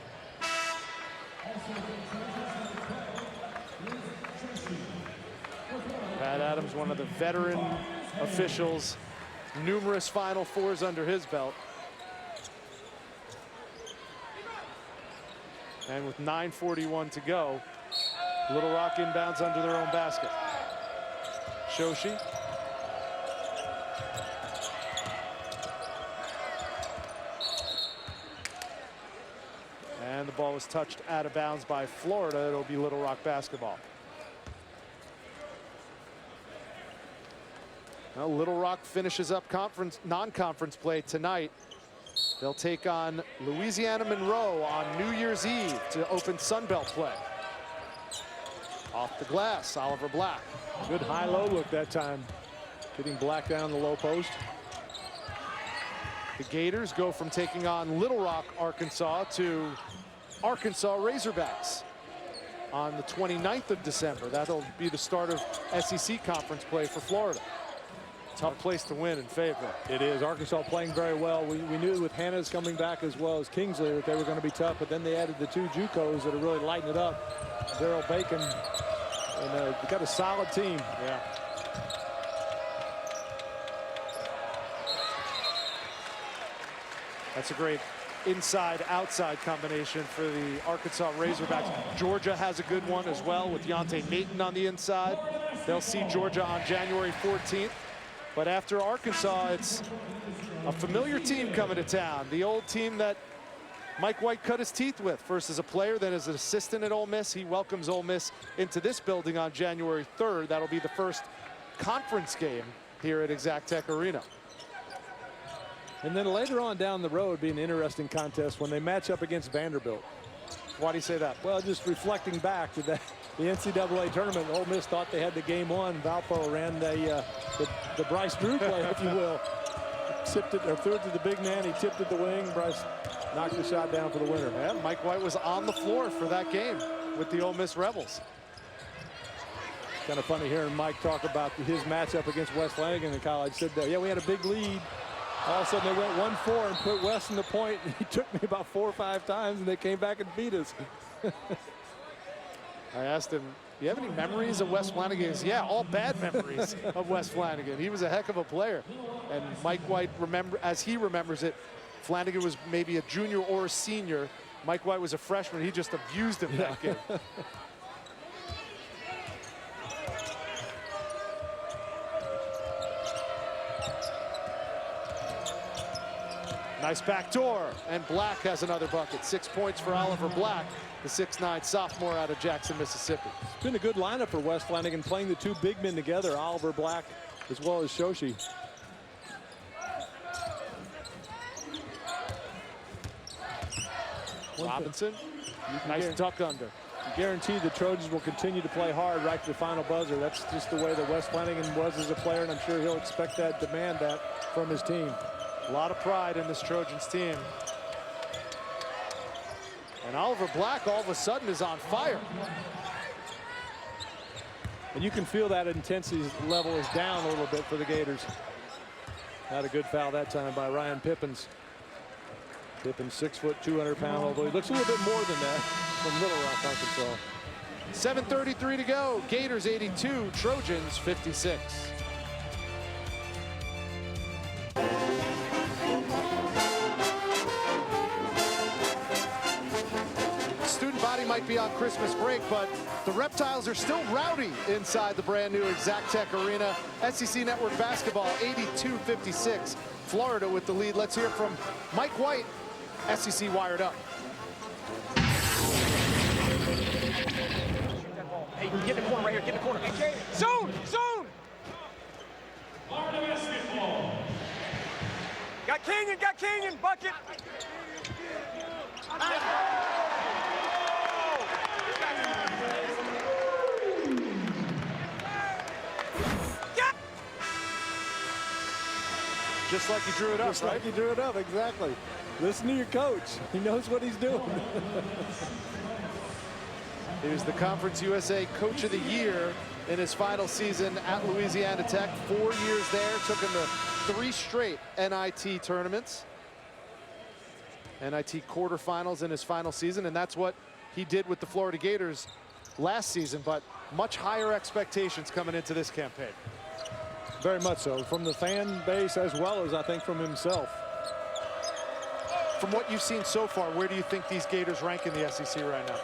Pat Adams, one of the veteran officials, numerous Final Fours under his belt. And with 9:41 to go, Little Rock inbounds under their own basket. Shoshi. And the ball was touched out of bounds by Florida. It'll be Little Rock basketball. Now Little Rock finishes up non-conference play tonight. They'll take on Louisiana Monroe on New Year's Eve to open Sun Belt play. Off the glass, Oliver Black. Good high-low look that time, getting Black down the low post. The Gators go from taking on Little Rock, Arkansas to Arkansas Razorbacks on the 29th of December. That'll be the start of SEC conference play for Florida. Tough place to win in Fayetteville. It is. Arkansas playing very well. We knew with Hannah's coming back as well as Kingsley that they were going to be tough, but then they added the 2 JUCOs that are really lighting it up. Daryl Bacon, and they got a solid team. Yeah. That's a great inside-outside combination for the Arkansas Razorbacks. Georgia has a good one as well with Deontay Nathan on the inside. They'll see Georgia on January 14th. But after Arkansas, it's a familiar team coming to town. The old team that Mike White cut his teeth with, first as a player, then as an assistant at Ole Miss. He welcomes Ole Miss into this building on January 3rd. That'll be the first conference game here at Exactech Arena. And then later on down the road, be an interesting contest when they match up against Vanderbilt. Why do you say that? Well, just reflecting back to the NCAA tournament, Ole Miss thought they had the game won. Valpo ran the Bryce Drew play, if you will. Tipped it, or threw it to the big man. He tipped it the wing. Bryce knocked the shot down for the winner. Yeah, Mike White was on the floor for that game with the Ole Miss Rebels. Kind of funny hearing Mike talk about his matchup against Wes Flanagan in college. Said, yeah, we had a big lead. All of a sudden, they went 1-4 and put Wes in the point. He took me about 4 or 5 times, and they came back and beat us. I asked him, do you have any memories of Wes Flanagan? He goes, yeah, all bad memories of Wes Flanagan. He was a heck of a player. And Mike White, as he remembers it, Flanagan was maybe a junior or a senior. Mike White was a freshman. He just abused him that game. Nice backdoor, and Black has another bucket. 6 points for Oliver Black, the 6'9" sophomore out of Jackson, Mississippi. It's been a good lineup for Wes Flanagan, playing the 2 big men together, Oliver Black as well as Shoshi. Robinson, nice tuck under. Guarantee the Trojans will continue to play hard right to the final buzzer. That's just the way that Wes Flanagan was as a player, and I'm sure he'll expect that, demand that from his team. A lot of pride in this Trojans team. And Oliver Black all of a sudden is on fire. And you can feel that intensity level is down a little bit for the Gators. Not a good foul that time by Ryan Pippins. Pippins, 6 foot, 200 pound, although he looks a little bit more than that from Little Rock, Arkansas. 7:33 to go. Gators 82, Trojans 56. might be on Christmas break, but the Reptiles are still rowdy inside the brand new Exactech Arena. SEC Network Basketball, 82-56. Florida with the lead. Let's hear from Mike White, SEC Wired Up. Hey, get in the corner right here. Get in the corner. Zone! Zone! Got Kenyon, bucket. Just like you drew it up, Just right? like you drew it up, exactly. Listen to your coach. He knows what he's doing. He was the Conference USA Coach of the Year in his final season at Louisiana Tech. 4 years there, took him to 3 straight NIT tournaments. NIT quarterfinals in his final season, and that's what he did with the Florida Gators last season, but much higher expectations coming into this campaign. Very much so, from the fan base as well as I think from himself. From what you've seen so far, where do you think these Gators rank in the SEC right now?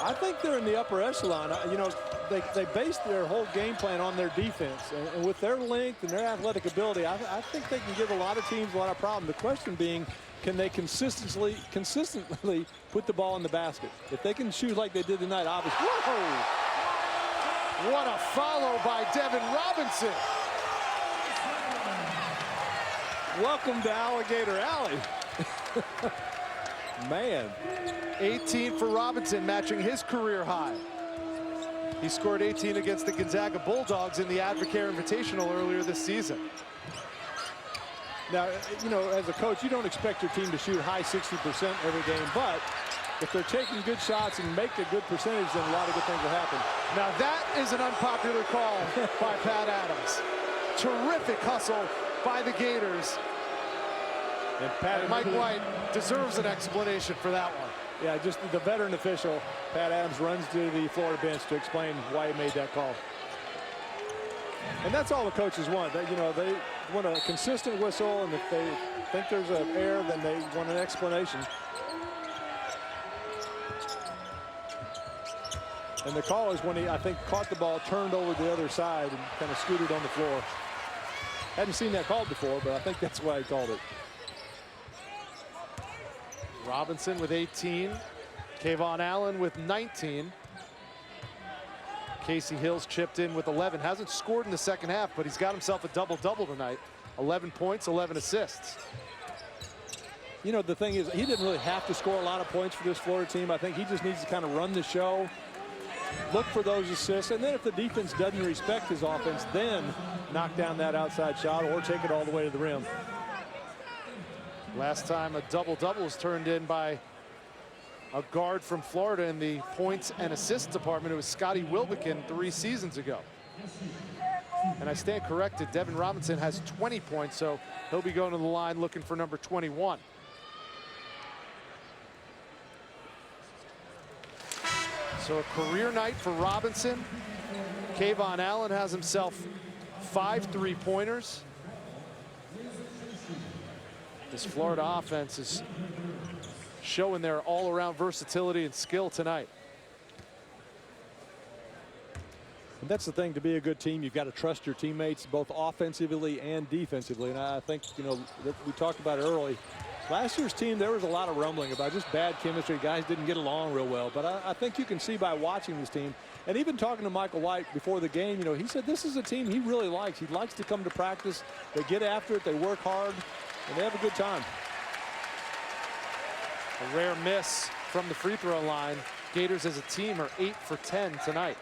I think they're in the upper echelon. You know, they base their whole game plan on their defense. And with their length and their athletic ability, I think they can give a lot of teams a lot of problems. The question being, can they consistently put the ball in the basket? If they can shoot like they did tonight, obviously. Whoa! What a follow by Devin Robinson. Welcome to Alligator Alley. Man. 18 for Robinson, matching his career high. He scored 18 against the Gonzaga Bulldogs in the Advocare Invitational earlier this season. Now, you know, as a coach, you don't expect your team to shoot high 60% every game, but if they're taking good shots and make a good percentage, then a lot of good things will happen. Now that is an unpopular call by Pat Adams. Terrific hustle by the Gators. And Mike White deserves an explanation for that one. Yeah, just the veteran official, Pat Adams, runs to the Florida bench to explain why he made that call. And that's all the coaches want. You know, they want a consistent whistle, and if they think there's an error, then they want an explanation. And the call is when he, I think, caught the ball, turned over the other side, and kind of scooted on the floor. Hadn't seen that called before, but I think that's why he called it. Robinson with 18. Kayvon Allen with 19. Casey Hills chipped in with 11. Hasn't scored in the second half, but he's got himself a double-double tonight. 11 points, 11 assists. You know, the thing is, he didn't really have to score a lot of points for this Florida team. I think he just needs to kind of run the show, look for those assists, and then if the defense doesn't respect his offense, then knock down that outside shot or take it all the way to the rim. Last time a double-double was turned in by a guard from Florida in the points and assists department. It was Scotty Wilbekin 3 seasons ago. And I stand corrected, Devin Robinson has 20 points, so he'll be going to the line looking for number 21. So a career night for Robinson. Kayvon Allen has himself 5 3-pointers. This Florida offense is showing their all-around versatility and skill tonight. And that's the thing, to be a good team, you've got to trust your teammates both offensively and defensively. And I think, you know, we talked about it early. Last year's team, there was a lot of rumbling about just bad chemistry. Guys didn't get along real well. But I think you can see by watching this team, and even talking to Michael White before the game, you know, he said this is a team he really likes. He likes to come to practice. They get after it. They work hard. And they have a good time. A rare miss from the free throw line. Gators as a team are 8 for 10 tonight.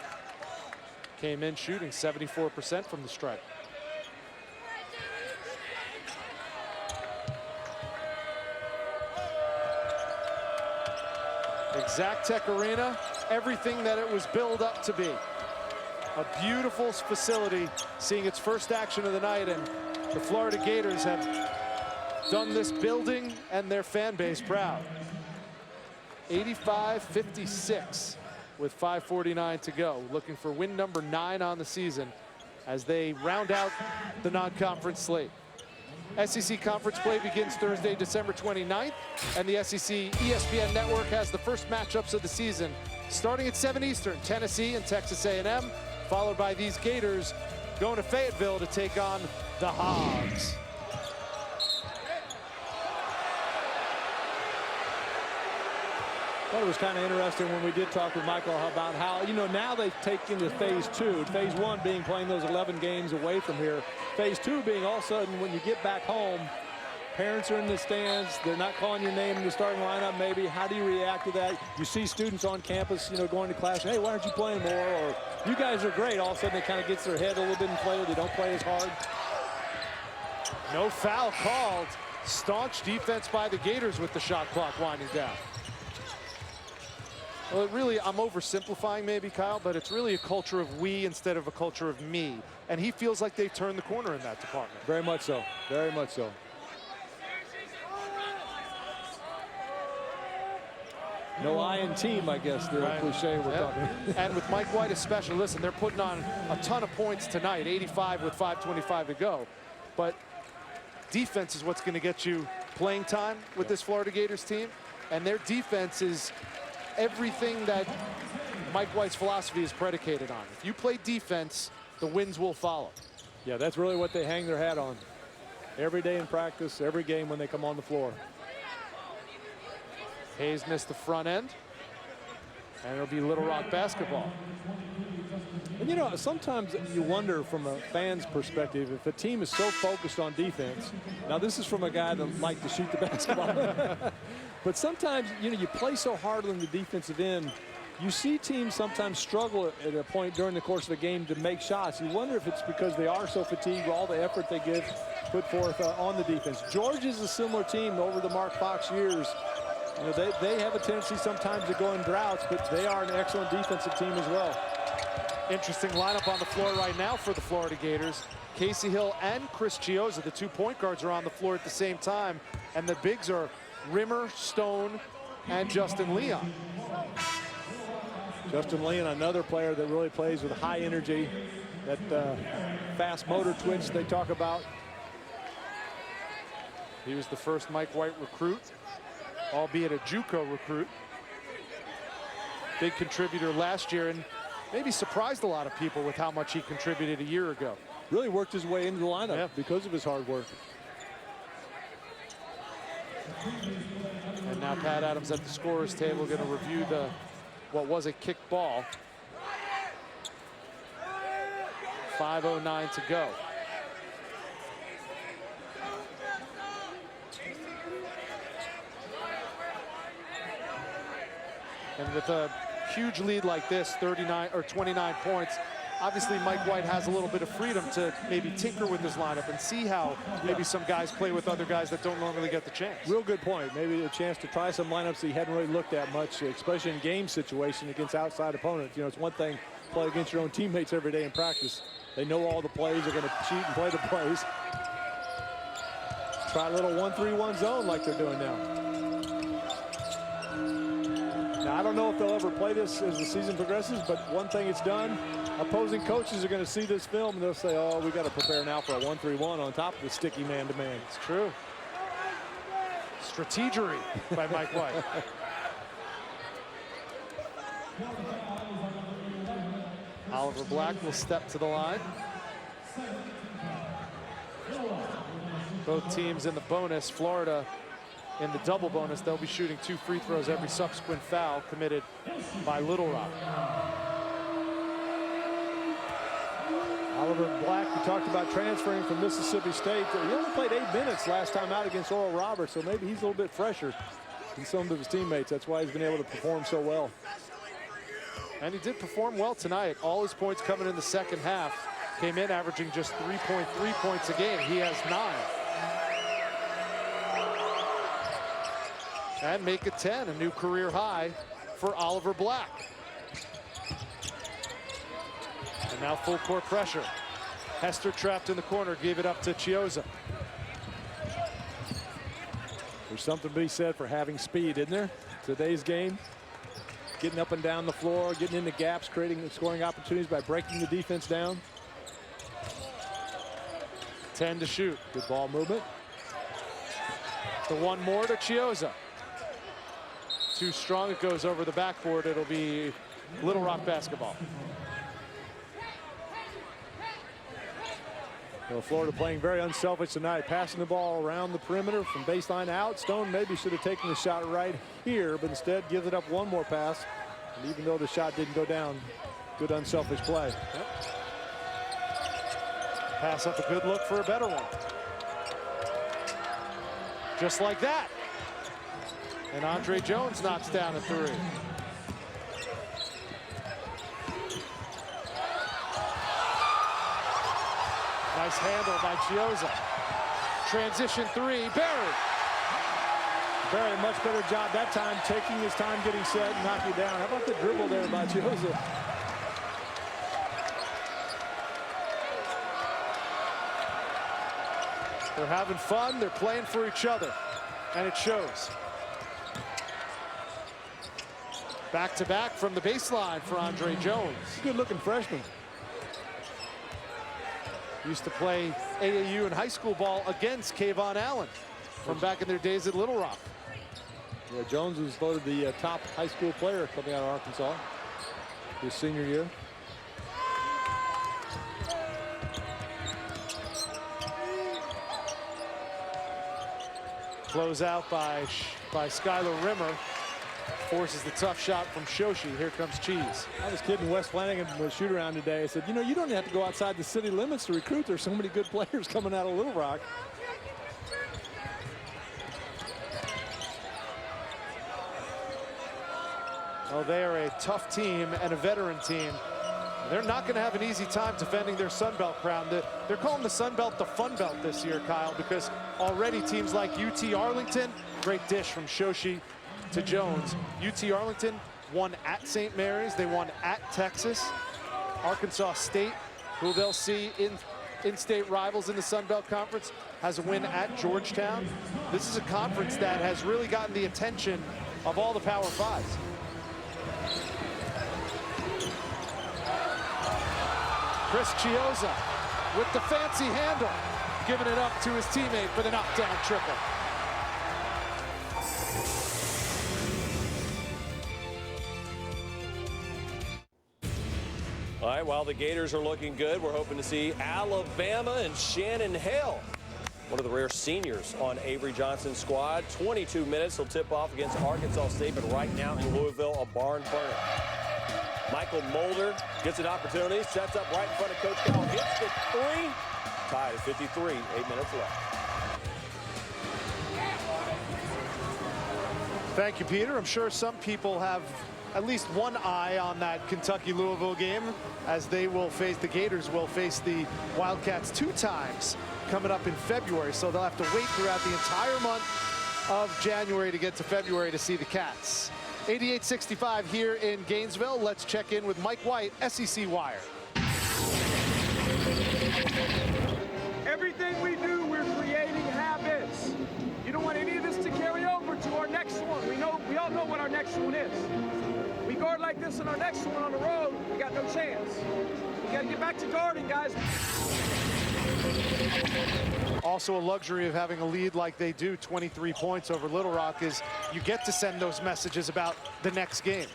Came in shooting 74% from the stripe. Exactech Arena, everything that it was billed up to be. A beautiful facility, seeing its first action of the night, and the Florida Gators have done this building and their fan base proud. 85-56 with 5:49 to go. Looking for win number 9 on the season as they round out the non-conference slate. SEC conference play begins Thursday, December 29th, and the SEC ESPN network has the first matchups of the season starting at 7 Eastern, Tennessee and Texas A&M, followed by these Gators going to Fayetteville to take on the Hogs. I thought it was kind of interesting when we did talk with Michael about how, you know, now they've taken to phase 2. Phase 1 being playing those 11 games away from here. Phase 2 being all of a sudden when you get back home, parents are in the stands. They're not calling your name in the starting lineup maybe. How do you react to that? You see students on campus, you know, going to class, hey, why aren't you playing more? Or you guys are great. All of a sudden it kind of gets their head a little bit inflated. They don't play as hard. No foul called. Staunch defense by the Gators with the shot clock winding down. Well, it really, I'm oversimplifying maybe, Kyle, but it's really a culture of we instead of a culture of me. And he feels like they've turned the corner in that department. Very much so. Very much so. No I in team, I guess, the old cliche we're talking. And with Mike White especially, listen, they're putting on a ton of points tonight, 85 with 5:25 to go. But defense is what's going to get you playing time with this Florida Gators team. And their defense is everything that Mike White's philosophy is predicated on. If you play defense, the wins will follow. Yeah, that's really what they hang their hat on. Every day in practice, every game when they come on the floor. Hayes missed the front end, and it'll be Little Rock basketball. And you know, sometimes you wonder from a fan's perspective if a team is so focused on defense. Now, this is from a guy that likes to shoot the basketball. But sometimes, you know, you play so hard on the defensive end, you see teams sometimes struggle at a point during the course of a game to make shots. You wonder if it's because they are so fatigued with all the effort they put forth on the defense. Georgia is a similar team over the Mark Fox years. You know, they have a tendency sometimes to go in droughts, but they are an excellent defensive team as well. Interesting lineup on the floor right now for the Florida Gators. Casey Hill and Chris Chiozza, the 2 point guards, are on the floor at the same time, and the bigs are Rimmer, Stone, and Justin Leon. Justin Leon, another player that really plays with high energy, that fast motor twitch they talk about. He was the first Mike White recruit, albeit a JUCO recruit. Big contributor last year, and maybe surprised a lot of people with how much he contributed a year ago. Really worked his way into the lineup because of his hard work. And now Pat Adams at the scorer's table going to review what was a kick ball. 5:09 to go. And with a huge lead like this, 39 or 29 points, obviously Mike White has a little bit of freedom to maybe tinker with his lineup and see how maybe some guys play with other guys that don't normally get the chance. Real good point. Maybe a chance to try some lineups that he hadn't really looked at much, especially in game situation against outside opponents. You know, it's one thing to play against your own teammates every day in practice. They know all the plays. They're going to cheat and play the plays. Try a little 1-3-1 zone like they're doing now. Now, I don't know if they'll ever play this as the season progresses, but one thing it's done, opposing coaches are going to see this film and they'll say, oh, we got to prepare now for a 1-3-1 on top of the sticky man-to-man. It's true. Strategery by Mike White. Oliver Black will step to the line. Both teams in the bonus. Florida in the double bonus. They'll be shooting 2 free throws every subsequent foul committed by Little Rock. Oliver Black, we talked about transferring from Mississippi State. He only played 8 minutes last time out against Oral Roberts, so maybe he's a little bit fresher than some of his teammates. That's why he's been able to perform so well. And he did perform well tonight. All his points coming in the second half. Came in averaging just 3.3 points a game. He has 9. And make it 10, a new career high for Oliver Black. And now full court pressure. Hester trapped in the corner, gave it up to Chiozza. There's something to be said for having speed, isn't there? Today's game, getting up and down the floor, getting into gaps, creating scoring opportunities by breaking the defense down. 10 to shoot. Good ball movement. The one more to Chiozza. Too strong, it goes over the backboard. It'll be Little Rock basketball. Well, Florida playing very unselfish tonight, passing the ball around the perimeter from baseline out. Stone maybe should have taken the shot right here, but instead gives it up one more pass. And even though the shot didn't go down, good unselfish play. Yep. Pass up a good look for a better one. Just like that. And Andre Jones knocks down a three. Nice handle by Chiozza. Transition three, Barry. Barry, much better job that time, taking his time getting set and knocking down. How about the dribble there by Chiozza? They're having fun, they're playing for each other, and it shows. Back to back from the baseline for Andre Jones. Good looking freshman. Used to play AAU and high school ball against Kayvon Allen from back in their days at Little Rock. Yeah, Jones was voted the top high school player coming out of Arkansas his senior year. Close out by Skylar Rimmer. Forces the tough shot from Shoshi. Here comes Cheese. I was kidding Wes Flanagan with shoot around today. I said, you know, you don't have to go outside the city limits to recruit. There's so many good players coming out of Little Rock. Oh, they are a tough team and a veteran team. They're not going to have an easy time defending their Sun Belt crown. They're calling the Sun Belt the Fun Belt this year, Kyle, because already teams like UT Arlington, great dish from Shoshi to Jones. UT Arlington won at St. Mary's. They won at Texas. Arkansas State, who they'll see in-state rivals in the Sun Belt Conference, has a win at Georgetown. This is a conference that has really gotten the attention of all the Power Fives. Chris Chiozza with the fancy handle, giving it up to his teammate for the knockdown triple. All right, while the Gators are looking good, we're hoping to see Alabama and Shannon Hale, one of the rare seniors on Avery Johnson's squad. 22 minutes, he'll tip off against Arkansas State, but right now in Louisville, a barn burner. Michael Mulder gets an opportunity, sets up right in front of Coach Cal, hits the three. Tied at 53, 8 minutes left. Thank you, Peter. I'm sure some people have at least one eye on that Kentucky-Louisville game, as they will face, the Gators will face the Wildcats 2 times coming up in February. So they'll have to wait throughout the entire month of January to get to February to see the Cats. 88-65 here in Gainesville. Let's check in with Mike White, SEC Wire. Everything we do, we're creating habits. You don't want any of this to carry over to our next one. We all know what our next one is. We guard like this in our next one on the road, we got no chance. We got to get back to guarding, guys. Also, a luxury of having a lead like they do, 23 points over Little Rock, is you get to send those messages about the next game.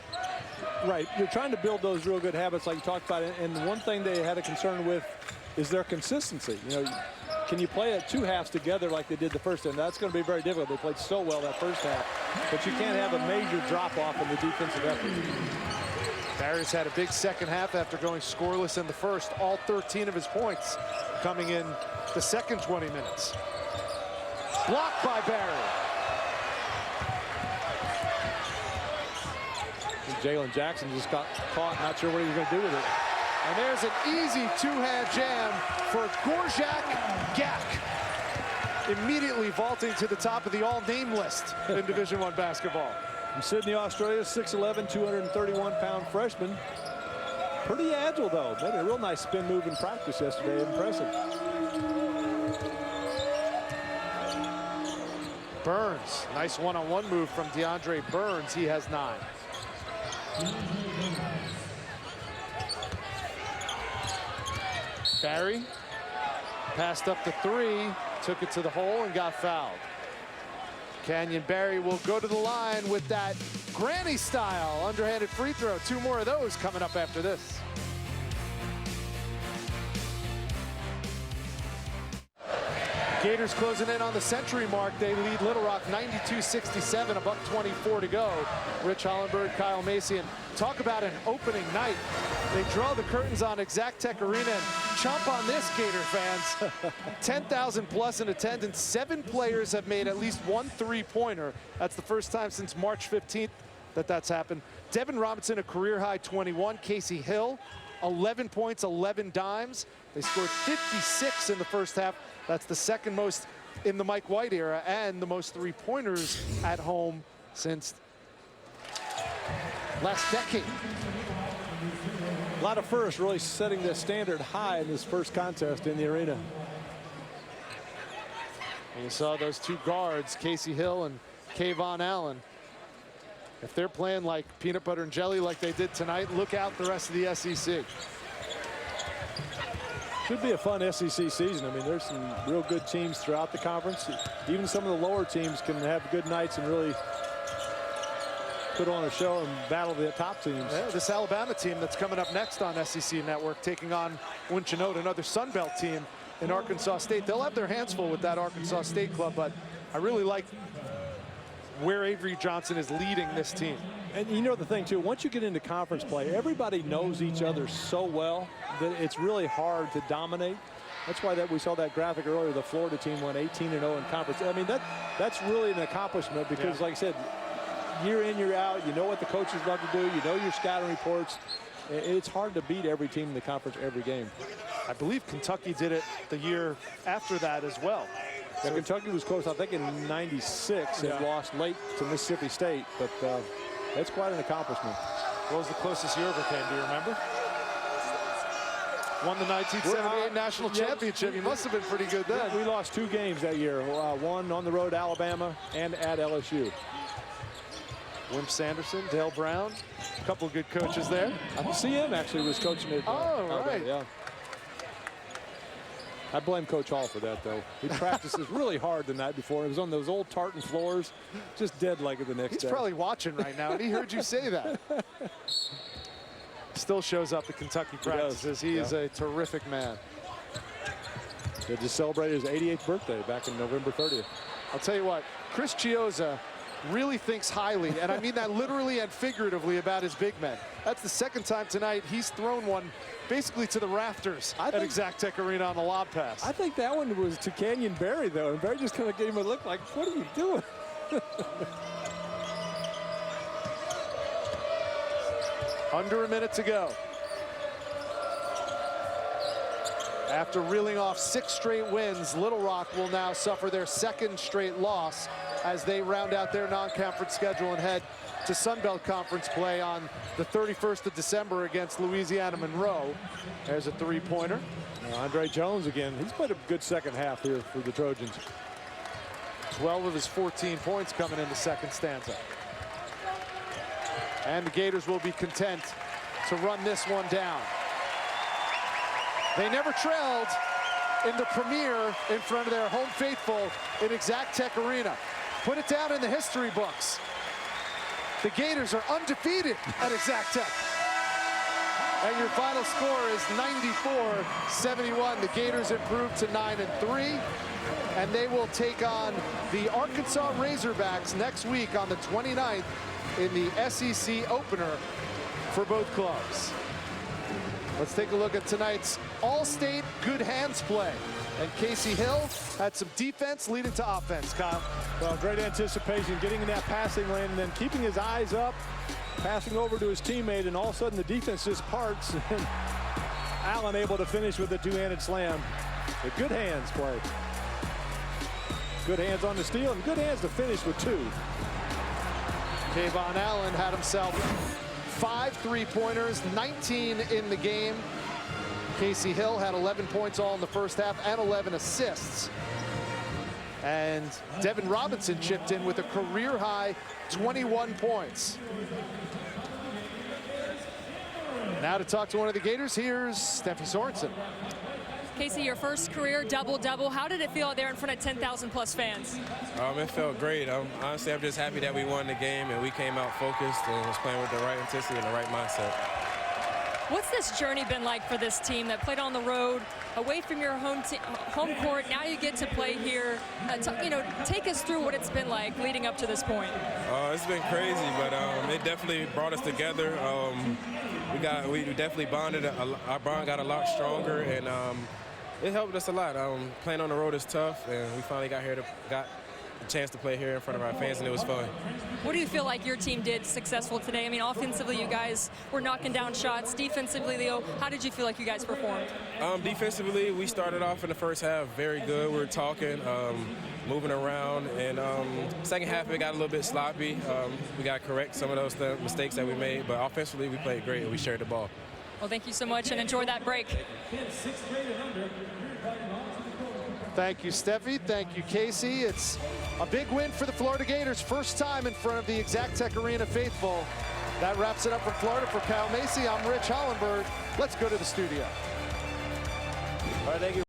Right, you're trying to build those real good habits like you talked about, and one thing they had a concern with is their consistency. You know, can you play it 2 halves together like they did the first half? That's going to be very difficult. They played so well that first half, but you can't have a major drop-off in the defensive effort. Barry's had a big second half after going scoreless in the first. All 13 of his points coming in the second 20 minutes. Blocked by Barry. Jalen Jackson just got caught, not sure what he was going to do with it. And there's an easy 2-hand jam for Gorjak Gak. Immediately vaulting to the top of the all-name list in Division I basketball. From Sydney, Australia, 6'11", 231-pound freshman. Pretty agile, though. Made a real nice spin move in practice yesterday. Impressive. Burns, nice one-on-one move from DeAndre Burns. He has 9. Barry passed up the 3, took it to the hole and got fouled. Canyon Barry will go to the line with that granny-style underhanded free throw. 2 more of those coming up after this. Gators closing in on the century mark. They lead Little Rock 92-67, $1:24 to go. Rich Hollenberg, Kyle Macy, and talk about an opening night. They draw the curtains on Exactech Arena and chomp on this, Gator fans. 10,000 plus in attendance. 7 players have made at least 1 3-pointer. That's the first time since March 15th that that's happened. Devin Robinson, a career-high 21. Casey Hill, 11 points, 11 dimes. They scored 56 in the first half. That's the second most in the Mike White era and the most 3-pointers at home since last decade. A lot of firsts, really setting the standard high in this first contest in the arena. And you saw those 2 guards, Casey Hill and Kayvon Allen. If they're playing like peanut butter and jelly like they did tonight, look out the rest of the SEC. Should be a fun SEC season. I mean, there's some real good teams throughout the conference. Even some of the lower teams can have good nights and really put on a show and battle the top teams. Yeah, this Alabama team that's coming up next on SEC Network, taking on, wouldn't you know, another Sun Belt team in Arkansas State. They'll have their hands full with that Arkansas State club, but I really like where Avery Johnson is leading this team. And you know the thing, too, once you get into conference play, everybody knows each other so well that it's really hard to dominate. That's why we saw that graphic earlier. The Florida team went 18-0 in conference. I mean, that's really an accomplishment because, like I said, year in, year out, you know what the coaches love to do. You know your scouting reports. It's hard to beat every team in the conference every game. I believe Kentucky did it the year after that as well. Yeah, so Kentucky was close, I think, in '96 and lost late to Mississippi State, but that's quite an accomplishment. What was the closest you ever came, do you remember? Won the 1978 national championship. You must have been pretty good then. We lost 2 games that year, one on the road, Alabama, and at LSU. Wimp Sanderson, Dale Brown, a couple of good coaches there. CM actually was coaching it. Right. Yeah. I blame Coach Hall for that, though. He practices really hard the night before. It was on those old tartan floors, just dead-legged the next day. He's probably watching right now, and he heard you say that. Still shows up at Kentucky practices. He is a terrific man. They just celebrated his 88th birthday back in November 30th. I'll tell you what, Chris Chiozza really thinks highly, and I mean that literally and figuratively, about his big men. That's the second time tonight he's thrown one basically to the rafters at Exactech Arena on the lob pass. I think that one was to Canyon Barry, though, and Barry just kind of gave him a look like, what are you doing? Under a minute to go. After reeling off 6 straight wins, Little Rock will now suffer their 2nd straight loss as they round out their non-conference schedule and head to Sun Belt Conference play on the 31st of December against Louisiana Monroe. There's a 3-pointer. Andre Jones again. He's played a good second half here for the Trojans. 12 of his 14 points coming in the second stanza. And the Gators will be content to run this one down. They never trailed in the premiere in front of their home faithful in Exactech Arena. Put it down in the history books. The Gators are undefeated at Exactech. And your final score is 94-71. The Gators improved to 9-3. And they will take on the Arkansas Razorbacks next week on the 29th in the SEC opener for both clubs. Let's take a look at tonight's All-State good hands play. And Casey Hill had some defense leading to offense, Kyle. Well, great anticipation, getting in that passing lane and then keeping his eyes up, passing over to his teammate, and all of a sudden the defense just parts. And Allen able to finish with a 2-handed slam. A good hands play. Good hands on the steal and good hands to finish with 2. Kayvon Allen had himself 5 3-pointers, 19 in the game. Casey Hill had 11 points all in the first half and 11 assists. And Devin Robinson chipped in with a career-high 21 points. Now to talk to one of the Gators, here's Steffi Sorensen. Casey, your first career double-double. How did it feel out there in front of 10,000 plus fans? It felt great. Honestly, I'm just happy that we won the game and we came out focused and was playing with the right intensity and the right mindset. What's this journey been like for this team that played on the road, away from your home court? Now you get to play here. Take us through what it's been like leading up to this point. It's been crazy, but it definitely brought us together. We definitely bonded. Our bond got a lot stronger, and it helped us a lot. Playing on the road is tough, and we finally got a chance to play here in front of our fans, and it was fun. What do you feel like your team did successful today? I mean, offensively, you guys were knocking down shots. Defensively, Leo, how did you feel like you guys performed? Defensively, we started off in the first half very good. We were talking, moving around, and second half it got a little bit sloppy. We got to correct some of those mistakes that we made, but offensively we played great and we shared the ball. Well, thank you so much, and enjoy that break. Thank you, Steffi. Thank you, Casey. It's a big win for the Florida Gators. First time in front of the Exactech Arena faithful. That wraps it up from Florida. For Kyle Macy, I'm Rich Hollenberg. Let's go to the studio. All right, thank you.